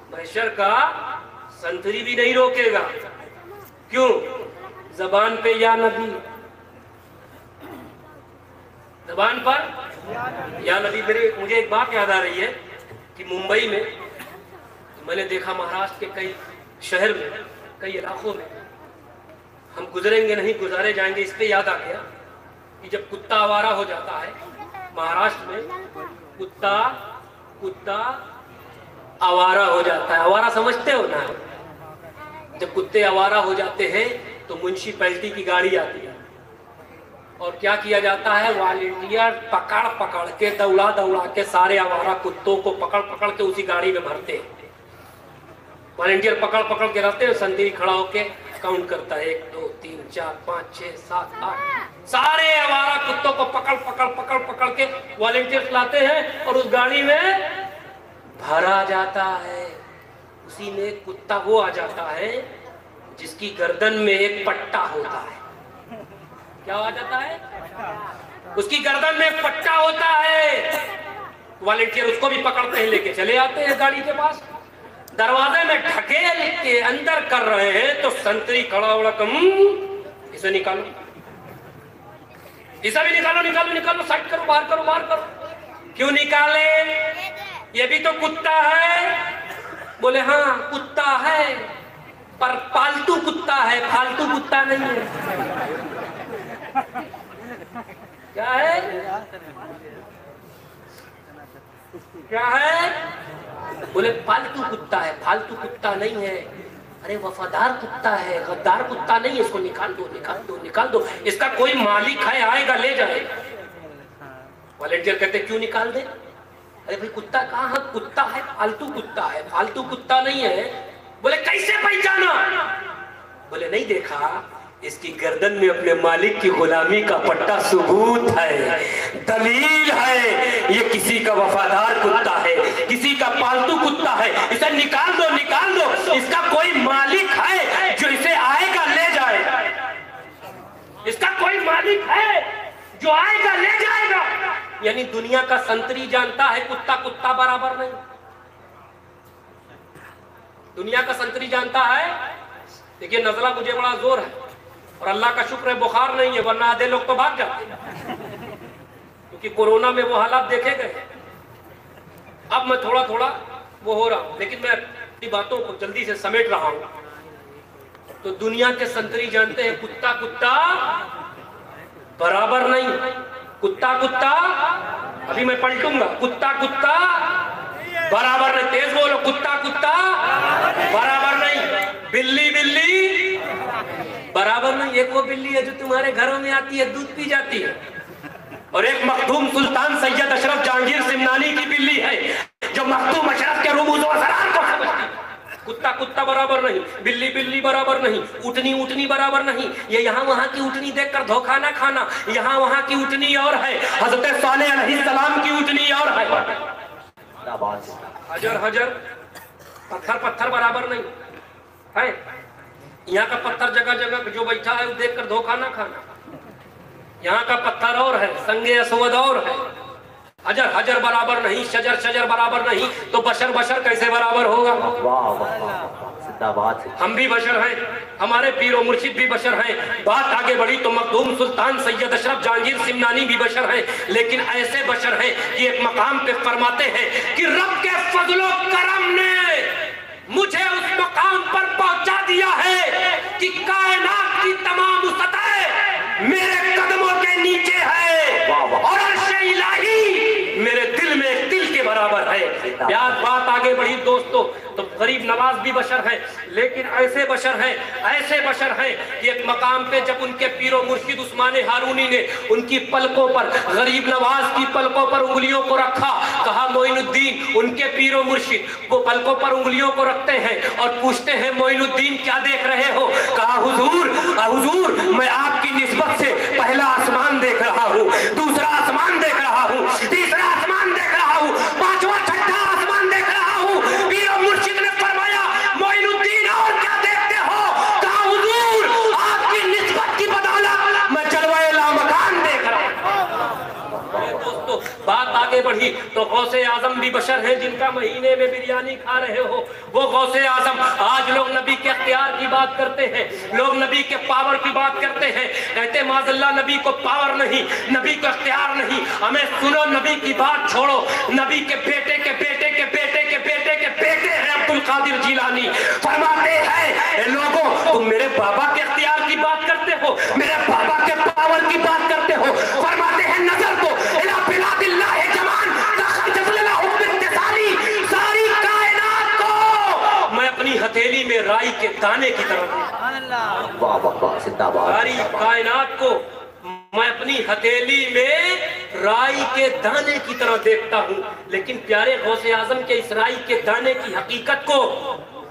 محشر کا سنتری بھی نہیں روکے گا۔ کیوں؟ زبان پہ یا نبی، زبان پر یا نبی۔ مجھے ایک بات یاد آ رہی ہے کہ ممبئی میں نے دیکھا، مہاراشٹر کے کئی شہر میں، کئی علاقوں میں ہم گزریں گے نہیں، گزارے جائیں گے۔ اس پہ یاد آ گیا کہ جب کتا آوارہ ہو جاتا ہے، مہاراشٹر میں کتا آوارہ ہو جاتا ہے۔ آوارہ سمجھتے ہو نا؟ جب کتے آوارہ ہو جاتے ہیں تو میونسپلٹی کی گاڑی آتی ہے اور کیا کیا جاتا ہے، والنٹیئر پکڑ کے دوڑا کے سارے آوارہ کتوں کو پکڑ کے اسی گاڑی میں بھرتے ہیں۔ والنٹیئر پکڑ کے رہتے ہیں، سنتری کھڑا ہو کے کاؤنٹ کرتا ہے، 1 2 3 4 5 6 7 8، سارے آوارہ کتوں کو پکڑ کے والنٹیئر لاتے ہیں اور اس گاڑی میں بھرا جاتا ہے۔ اسی میں ایک کتا وہ آ جاتا ہے جس کی گردن میں ایک پٹا ہوتا ہے۔ کیا آ جاتا ہے؟ اس کی گردن میں ایک پٹا ہوتا ہے۔ والنٹیئر اس کو بھی پکڑتے ہیں، لے کے چلے آتے ہیں گاڑی کے پاس، دروازے میں ڈھکیل کے اندر کر رہے ہیں تو سنتری کھڑا ہو رہا، اسے نکالو، اسے بھی نکالو، سائڈ کرو، باہر کرو۔ کیوں نکالے؟ یہ بھی تو کتا ہے۔ بولے ہاں کتا ہے، پر پالتو کتا ہے، پھالتو کتا نہیں ہے۔ کیا ہے؟ بولے پالتو کتا ہے، پھالتو کتا نہیں ہے۔ ارے وفادار کتا ہے، غدار کتا نہیں ہے، اس کو نکال دو، اس کا کوئی مالک ہے، آئے گا لے جائے گا۔ والنٹیئر کہتے کیوں نکال دے؟ ارے بھائی کتا کہاں ہے؟ کتا ہے، پالتو کتا نہیں ہے۔ بولے کیسے پہچانا؟ بولے نہیں دیکھا، اس کی گردن میں اپنے مالک کی غلامی کا پٹا ثبوت ہے، دلیل ہے، یہ کسی کا وفادار کتا ہے، کسی کا پالتو کتا ہے، اسے نکال دو، اس کا کوئی مالک ہے جو اسے آئے گا لے جائے گا، اس کا کوئی مالک ہے جو آئے گا لے جائے گا۔ یعنی دنیا کا سنتری جانتا ہے کتا برابر نہیں، دنیا کا سنتری جانتا ہے دیکھیے نزلہ مجھے بڑا زور ہے اور اللہ کا شکر ہے بخار نہیں ہے، ورنہ آدھے لوگ تو بھاگ جاتے ہیں، کیونکہ کورونا میں وہ حالات دیکھے گئے۔ اب میں تھوڑا تھوڑا وہ ہو رہا ہوں، لیکن میں اپنی باتوں کو جلدی سے سمیٹ رہا ہوں۔ تو دنیا کے سنتری جانتے ہیں کتا کتا برابر نہیں، کتا کتا، ابھی میں پلٹوں گا، کتا کتا برابر نہیں، تیز بولو، کتا کتا برابر نہیں، بلی بلی برابر نہیں۔ ایک وہ بلی ہے جو تمہارے گھروں میں آتی ہے، دودھ پی جاتی ہے، اور ایک مخدوم سلطان سید اشرف جہانگیر سمنانی کی بلی ہے جو مخدوم اشرف کے رموز و اسرار کو سمجھتی ہے۔ کتا کتا برابر نہیں، بلی بلی برابر نہیں، اٹھنی اٹھنی برابر نہیں۔ یہ یہاں وہاں کی اٹھنی دیکھ کر دھوکہ نہ کھانا، یہاں وہاں کی اٹھنی اور ہے، حضرت صالح علیہ السلام کی اٹھنی اور ہے۔ حجر حجر، پتھر پتھر برابر نہیں ہے۔ یہاں کا پتھر جگہ جگہ جو بیٹھا ہے وہ دیکھ کر دھوکہ نہ کھانا، یہاں کا پتھر اور ہے، سنگ اسود اور ہے۔ حجر حجر برابر نہیں، شجر شجر برابر نہیں، تو بشر بشر کیسے برابر ہوگا؟ ہم بھی بشر ہیں، ہمارے پیر و مرشد بھی بشر ہیں۔ بات آگے بڑھی تو مخدوم سلطان سید اشرف جہانگیر سمنانی بھی بشر ہیں، لیکن ایسے بشر ہیں کہ ایک مقام پہ فرماتے ہیں کہ رب کے فضل و کرم نے مجھے اس مقام پر پہنچا دیا ہے کہ کائنات کی تمام سطح میرے قدموں کے نیچے ہے، اور عرش الہی میرے دل میں ایک دل کے برابر ہے۔ بات آگے بڑھی دوستو تو غریب نواز بھی بشر ہیں، لیکن ایسے بشر ہیں کہ ایک مقام پہ جب ان کے پیر و مرشد عثمان ہارونی نے ان کی پلکوں پر، غریب نواز کی پلکوں پر انگلیوں کو رکھا، کہا معین الدین، ان کے پیر و مرشد وہ پلکوں پر انگلیوں کو رکھتے ہیں اور پوچھتے ہیں معین الدین کیا دیکھ رہے ہو؟ کہا حضور میں آپ کی نسبت سے پہلا آسمان دیکھ رہا ہوں، دوسرا آسمان دیکھ رہا ہوں، تیسرا آسمان دیکھ رہا ہوں، پانچواں چھٹا آسمان دیکھ رہا ہوں۔ پیر و مرشد نے فرمایا معین الدین اور کیا دیکھتے ہو؟ کہا حضور آپ کی نسبت کی بدولت میں جلوہ لامکان دیکھ رہا ہوں۔ دوستو بات آگے بڑھی تو غوث اعظم بھی بشر ہیں جن کا مہینے میں بریانی کھا رہے ہو، وہ غوث اعظم۔ آج لوگ نبی کے اختیار کی بات کرتے ہیں، لوگ نبی کے پاور کی بات کرتے ہیں، کہتے ہیں معاذ اللہ نبی کو پاور نہیں، نبی کو اختیار نہیں۔ ہمیں سنو، نبی کی بات چھوڑو، نبی کے بیٹے کے بیٹے کے بیٹے کے بیٹے کے بیٹے ہیں عبد القادر جیلانی، فرماتے ہیں اے لوگوں تم میرے بابا کے اختیار کی بات کرتے ہو، میرے بابا کے پاور کی بات کرتے ہو، فرماتے ہیں نظر کو الى بلاد اللہ جمان تخرج لنا حکم اتصالی، ساری کائنات کو میں اپنی ہتھیلی میں رائی کے دانے کی طرح، ساری کائنات کو میں اپنی ہتھیلی میں رائی کے دانے کی طرح دیکھتا ہوں۔ لیکن پیارے غوث اعظم کے اس رائی کے دانے کی حقیقت کو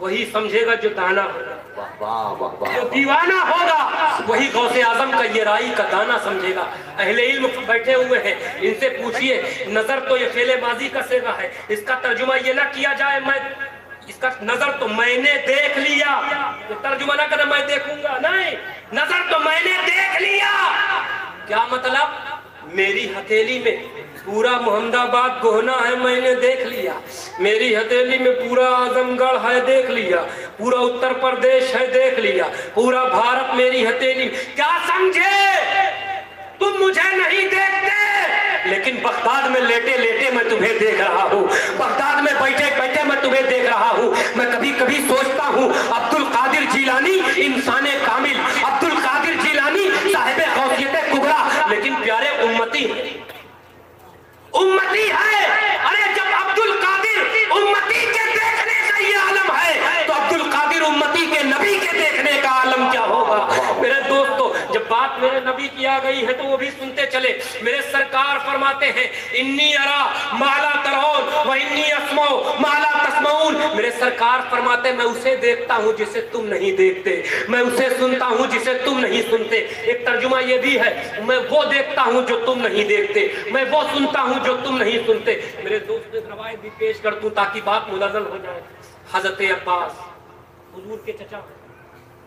وہی سمجھے گا جو دانا ہوگا، جو دیوانہ ہوگا وہی غوث اعظم کا یہ رائی کا دانا سمجھے گا۔ اہل علم بیٹھے ہوئے ہیں، ان سے پوچھئے نظر تو یہ فعل ماضی کا صیغہ ہے، اس کا ترجمہ یہ نہ کیا جائے اس کا نظر تو میں نے دیکھ لیا، یہ ترجمہ نہ کرنا میں دیکھوں گا، نہیں، نظر تو میں نے دیکھ لیا۔ کیا مطلب؟ میری ہتھیلی میں پورا محمد آباد گہنا ہے، میں نے دیکھ لیا، میری ہتھیلی میں پورا اعظم گڑھ ہے، دیکھ لیا، پورا اتر پردیش ہے، دیکھ لیا، پورا بھارت میری ہتھیلی میں۔ کیا سمجھے؟ تم مجھے نہیں دیکھتے، لیکن بغداد میں لیٹے لیٹے میں تمہیں دیکھ رہا ہوں، بغداد میں بیٹھے بیٹھے میں تمہیں دیکھ رہا ہوں۔ میں کبھی کبھی سوچتا ہوں عبد القادر جیلانی انسان کامل، عبد القادر جیلانی صاحب غوثیت کبریٰ، لیکن پیارے امتی ہے۔ ارے جب عبد القادر امتی کے دیکھنے کا یہ عالم ہے تو عبد القادر امتی کے نبی کے دیکھنے کا عالم کیا ہوگا؟ میرے دوستو جب بات میرے نبی کی آ گئی ہے تو وہ بھی سنتے چلے۔ میرے سرکار فرماتے ہیں انی ارا ما لا ترون و انی اسمع ما لا تسمعون۔ میرے سرکار فرماتے ہیں میں اسے دیکھتا ہوں جسے تم نہیں دیکھتے، میں اسے سنتا ہوں جسے تم نہیں سنتے۔ ایک ترجمہ یہ بھی ہے میں وہ دیکھتا ہوں جو تم نہیں دیکھتے، میں وہ سنتا ہوں جو تم نہیں سنتے۔ میرے دوست ایک روایت بھی پیش کر دوں تاکہ بات منظم ہو جائے۔ حضرت عباس حضور کے چچا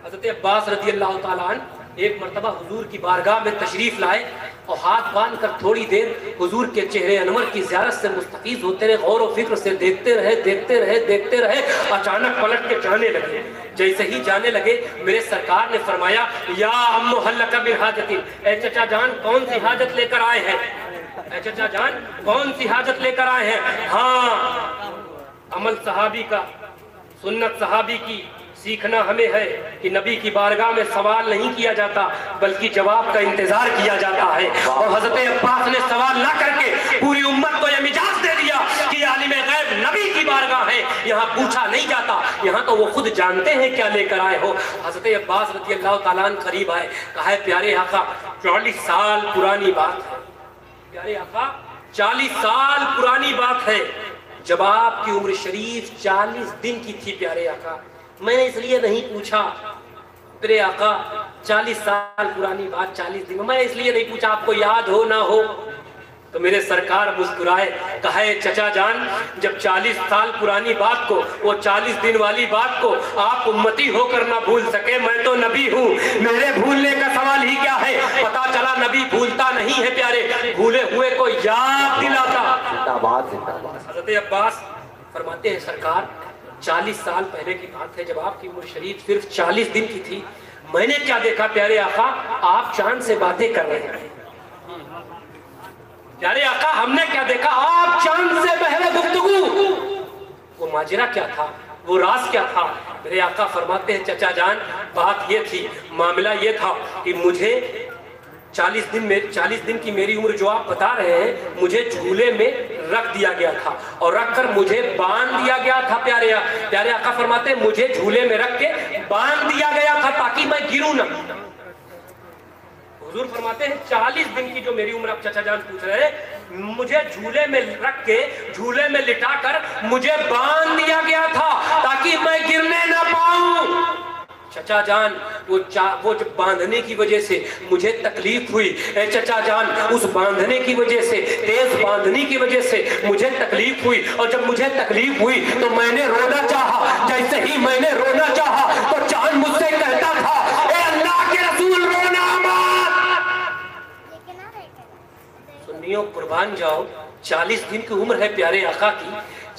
حضرت عباس رضی اللہ تعالیٰ عنہ ایک مرتبہ حضور کی بارگاہ میں تشریف لائے اور ہاتھ باندھ کر تھوڑی دیر حضور کے چہرے انور کی زیارت سے مستفیض ہوتے رہے، غور و فکر سے دیکھتے رہے، اچانک پلٹ کے جانے لگے۔ جیسے ہی جانے لگے میرے سرکار نے فرمایا یا امو حل لک من حاجت، اے چچا جان کون سی حاجت لے کر آئے ہیں؟ اے چچا جان کون سی حاجت لے کر آئے ہیں؟ ہاں، عمل صحابی کا، سنت صحابی کی سیکھنا ہمیں ہے کہ نبی کی بارگاہ میں سوال نہیں کیا جاتا بلکہ جواب کا انتظار کیا جاتا ہے۔ اور حضرت عباس نے سوال نہ کر کے پوری امت کو یہ مجاز دے دیا کہ عالم غیب نبی کی بارگاہ ہے، یہاں پوچھا نہیں جاتا، یہاں تو وہ خود جانتے ہیں کیا لے کر آئے ہو۔ حضرت عباس رضی اللہ تعالیٰ عنہ قریب آئے، کہا ہے پیارے آقا 40 سال پرانی بات ہے، پیارے آقا 40 سال پرانی بات ہے، جب آپ کی عمر شریف 40 دن کی تھی پیارے آقا، میں نے اس لیے نہیں پوچھا میرے آقا 40 سال پرانی بات 40 دن میں اس لیے نہیں پوچھا آپ کو یاد ہو نہ ہو۔ تو میرے سرکار مسکرائے، کہے چچا جان جب 40 سال پرانی بات کو، وہ 40 دن والی بات کو آپ امتی ہو کر نہ بھول سکے، میں تو نبی ہوں، میرے بھولنے کا سوال ہی کیا ہے۔ پتا چلا نبی بھولتا نہیں ہے پیارے، بھولے ہوئے کو یاد دلاتا۔ حضرت عباس فرماتے ہیں سرکار 40 سال پہلے کی بات ہے، جب آپ کی عمر شریف صرف 40 دن کی تھی، میں نے کیا دیکھا پیارے آقا، آپ چاند سے باتیں کر رہے ہیں۔ پیارے آقا ہم نے کیا دیکھا، آپ چاند سے بہرے گفتگو۔ وہ ماجرا کیا تھا، وہ راز کیا تھا؟ میرے آقا فرماتے ہیں چچا جان بات یہ تھی، معاملہ یہ تھا کہ مجھے 40 دن کی میری عمر جو آپ بتا رہے ہیں، مجھے جھولے میں رکھ دیا گیا تھا اور رکھ کر مجھے باندھ دیا گیا تھا۔ پیارے آقا فرماتے ہیں مجھے جھولے میں رکھ کے باندھ دیا گیا تھا تاکہ میں گروں نہ۔ حضور فرماتے ہیں 40 دن کی جو میری عمر اب چچا جان پوچھ رہے ہیں، مجھے جھولے میں رکھ کے جھولے میں لٹا کر مجھے باندھ دیا گیا تھا تاکہ میں گرنے نہ پاؤں۔ چچا جان وہ جو باندھنے کی وجہ سے مجھے تکلیف ہوئی، اے چچا جان اس باندھنے کی وجہ سے، تیز باندھنے کی وجہ سے مجھے تکلیف ہوئی، اور جب مجھے تکلیف ہوئی تو میں نے رونا چاہا، جیسے ہی میں نے رونا چاہا تو چاند مجھ سے کہتا تھا اے اللہ کے رسول رونا مت۔ سنیوں قربان جاؤ، 40 دن کی عمر ہے پیارے آقا کی،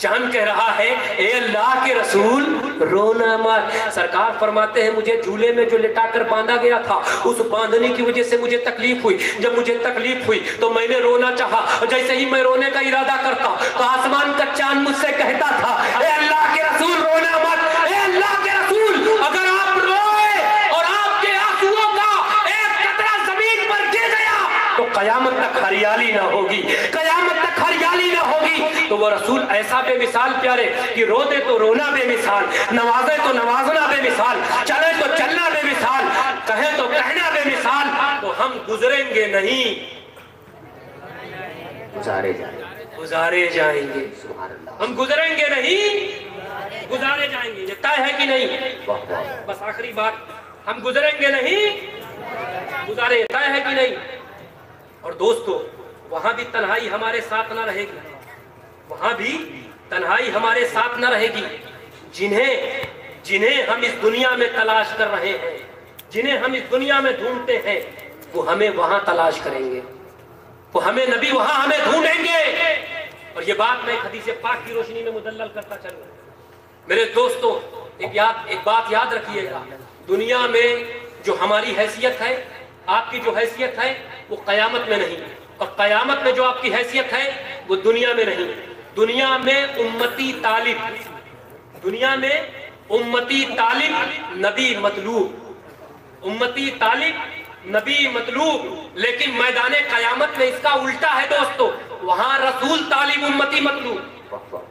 چاند کہہ رہا ہے اے اللہ کے رسول رونا مت۔ سرکار فرماتے ہیں مجھے جھولے میں جو لٹا کر باندھا گیا تھا اس باندھنے کی وجہ سے مجھے تکلیف ہوئی، جب مجھے تکلیف ہوئی تو میں نے رونا چاہا، جیسے ہی میں رونے کا ارادہ کرتا تو آسمان کا چاند مجھ سے کہتا تھا اے اللہ کے رسول رونا مت۔ اے اللہ کے رسول اگر آپ روئے اور آپ کے آنسوؤں کا ایک قطرہ زمین پر گر گیا تو قیامت تک ہریالی نہ ہوگی، قیامت تک ہریالی نہ ہوگی۔ تو وہ رسول ایسا بے مثال پیارے کہ رو دے تو رونا بے مثال، نوازے تو نوازنا بے مثال، چلے تو چلنا بے مثال، کہیں تو کہنا بے مثال۔ تو ہم گزریں گے نہیں، گزارے جائیں گے، ہم گزریں گے نہیں، گزارے جائیں گے۔ یہ طے ہے کہ نہیں؟ بس آخری بات، ہم گزریں گے نہیں، گزارے، طے ہے کہ نہیں؟ اور دوستو وہاں بھی تنہائی ہمارے ساتھ نہ رہے گی، وہاں بھی تنہائی ہمارے ساتھ نہ رہے گی۔ جنہیں ہم اس دنیا میں تلاش کر رہے ہیں، جنہیں ہم اس دنیا میں ڈھونڈتے ہیں، وہ ہمیں وہاں تلاش کریں گے، وہ ہمیں نبی وہاں ہمیں ڈھونڈیں گے۔ اور یہ بات میں حدیث پاک کی روشنی میں مدلل کرتا چلوں۔ میرے دوستو ایک بات یاد رکھیے گا، دنیا میں جو ہماری حیثیت ہے، آپ کی جو حیثیت ہے وہ قیامت میں نہیں، اور قیامت میں جو آپ کی حیثیت ہے وہ دنیا میں نہیں۔ دنیا میں امتی طالب، دنیا میں امتی طالب نبی مطلوب، امتی طالب نبی مطلوب، لیکن میدان قیامت میں اس کا الٹا ہے دوستو، وہاں رسول طالب امتی مطلوب،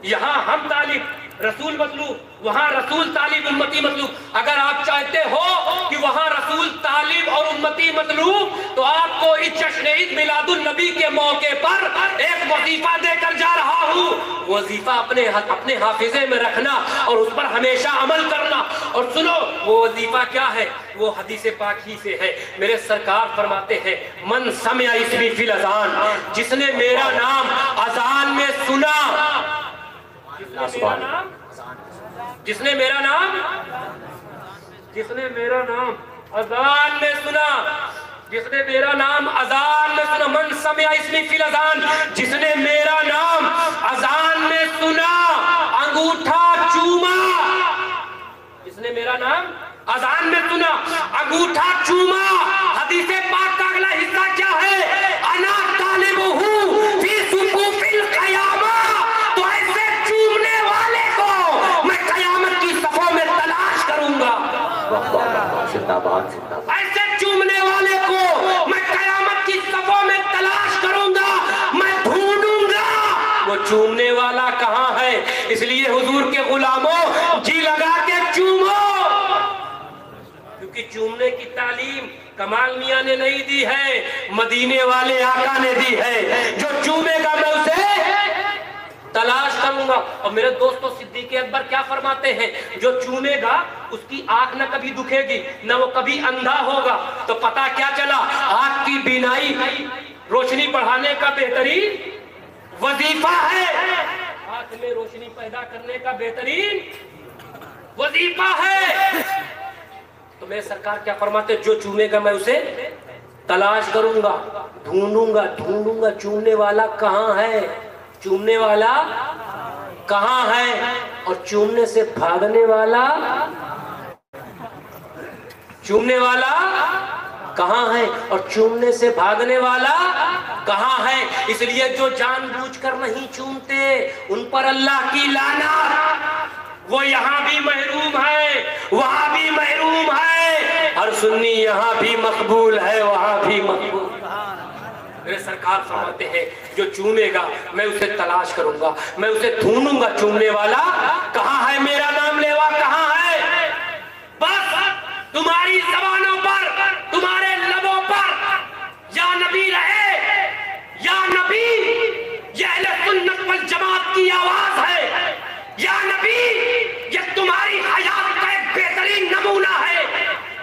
یہاں ہم طالب رسول مطلوب، وہاں رسول طالب امتی مطلوب۔ اگر آپ چاہتے ہو کہ وہاں رسول طالب اور امتی مطلوب تو آپ کو اس جشن عید میلاد النبی کے موقع پر ایک وظیفہ دے کر جا رہا ہوں، وظیفہ اپنے حافظے میں رکھنا اور اس پر ہمیشہ عمل کرنا۔ اور سنو وہ وظیفہ کیا ہے، وہ حدیث پاک ہی سے ہے۔ میرے سرکار فرماتے ہیں من سمع اسمی فی الاذان، جس نے میرا نام اذان میں سنا، جس نے میرا نام اذان میں سنا، جس نے میرا نام اذان میں سنا، من سمع اسمی فی الاذان، جس نے میرا نام اذان میں سنا انگوٹھا چوما، جس نے میرا نام اذان میں سنا انگوٹھا چوما۔ حدیث پاک کا اگلا حصہ کیا ہے؟ انا طالبہ فی صفوف القیامہ، تو ایسے چومنے والے کو میں قیامت کی صفوں میں تلاش کروں گا۔ زندہ باد، زندہ باد۔ ایسے چومنے والے کو میں قیامت کی صفوں میں تلاش کروں گا، میں ڈھونڈوں گا وہ چومنے والا کہاں ہے۔ اس لیے حضور کے غلاموں جی لگا کے چومو، کیونکہ چومنے کی تعلیم کمال میاں نے نہیں دی ہے، مدینے والے آقا نے دی ہے۔ جو چومے گا میں اسے تلاش کروں گا۔ اور میرے دوستو صدیق اکبر کیا فرماتے ہیں؟ جو چومے گا اس کی آنکھ نہ کبھی دکھے گی نہ وہ کبھی اندھا ہوگا۔ تو پتہ کیا چلا؟ آنکھ کی بینائی روشنی بڑھانے کا بہترین وظیفہ ہے، آنکھ میں روشنی پیدا کرنے کا بہترین وظیفہ ہے۔ تو میرے سرکار کیا فرماتے؟ جو چومے گا میں اسے تلاش کروں گا، ڈھونڈوں گا، ڈھونڈوں گا چومنے والا کہاں ہے، چومنے والا کہاں ہے۔ اور چومنے سے بھاگنے والا، چومنے والا کہاں ہے، اور چومنے سے بھاگنے والا کہاں ہے۔ اس لیے جو جان بوجھ کر نہیں چومتے ان پر اللہ کی لعنت، وہ یہاں بھی محروم ہے وہاں بھی محروم ہے۔ ہر سنی یہاں بھی مقبول ہے وہاں بھی مقبول۔ میرے سرکار فرماتے ہیں جو چومے گا میں اسے تلاش کروں گا، میں اسے ڈھونڈوں گا چومنے والا کہاں ہے، میرا نام لیوا کہاں ہے۔ بس تمہاری زبانوں پر، تمہارے لبوں پر یا نبی رہے یا نبی، یہ اہل سنت والجماعت کی آواز ہے، یا نبی یہ تمہاری حیات کا ایک بہترین نمونہ ہے،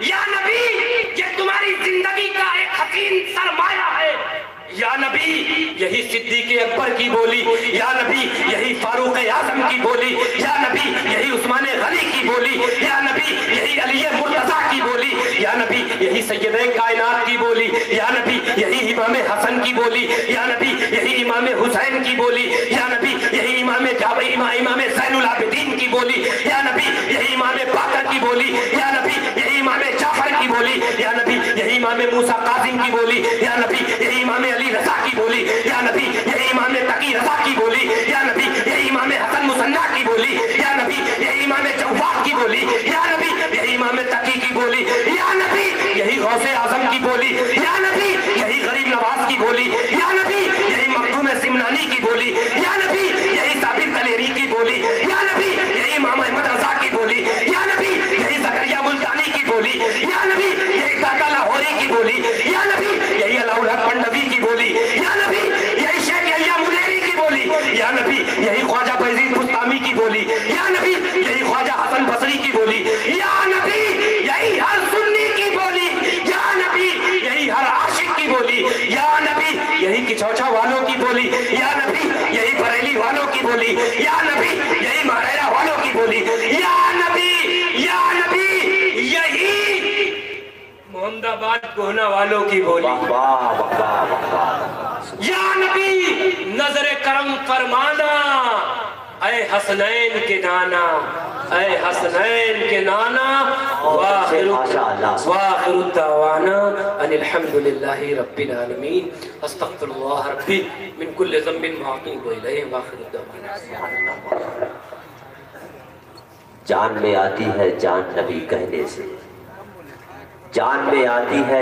یا نبی یہ تمہاری زندگی کا ایک حسین سرمایہ ہے، یا نبی یہی صدیق اکبر کی بولی، یا نبی یہی فاروق اعظم کی بولی، یا نبی یہی عثمان غنی کی بولی، یا نبی یہی علی مرتضیٰ کی بولی، یا نبی یہی سید کائنات کی بولی، یا نبی یہی امام حسن کی بولی، یا نبی یہی امام حسین کی بولی، یا نبی یہی امام زین العابدین کی بولی، یا نبی یہی امام باقر کی بولی، یا نبی یہی امام جعفر کی بولی، یا نبی یہی امام موسیٰ کاظم کی بولی، یا نبی یہی امام علی رضا کی بولی، یا نبی یہی امام تقی رضا کی بولی، یا نبی یہی امام حسن مصنع کی بولی، یا نبی یہی امام جواد کی بولی، یا نبی یہی امام تقی کی بولی، یا نبی یہی غوث اعظم کی بولی، یا نبی یہی غریب نواز کی بولی، یا نبی یہی مخدوم سمنانی کی بولی، یا نبی یہی ثابت کلیری کی بولی، یا نبی یہی امام احمد رضا کی بولی، یا نبی یہی زکریا ملتانی کی بولی، یا نبی یہی کاکا لاہوری کی بولی، یا نبی یہی علاء الحق پنڈوی کی بولی، یا نبی یہی شیخ یحییٰ ملیری کی بولی، یا نبی یہی خواجہ بایزید بستامی کی بولی، یا نبی یہی خواجہ حسن بصری کی بولی، یا نبی یہی ہر سنی کی بولی، یا نبی یہی ہر عاشق کی بولی، یا نبی یہی کچھوچا والوں کی بولی، یا نبی یہی بریلی والوں کی بولی، یا نبی یہی مہریرا والوں کی بولی، یا نبی یہی محمد آباد گوہنا والوں کی بولی، یا نبی نظر کرم فرمانا اے حسنین کے نانا، اے حسنین کے نانا، وآخر الدعوانا ان الحمدللہ رب العالمین، استغفر اللہ ربی من کل ذنب واتوب الیہ، وآخر الدعوانا۔ جان میں آتی ہے جان نبی کہنے سے، جان میں آتی ہے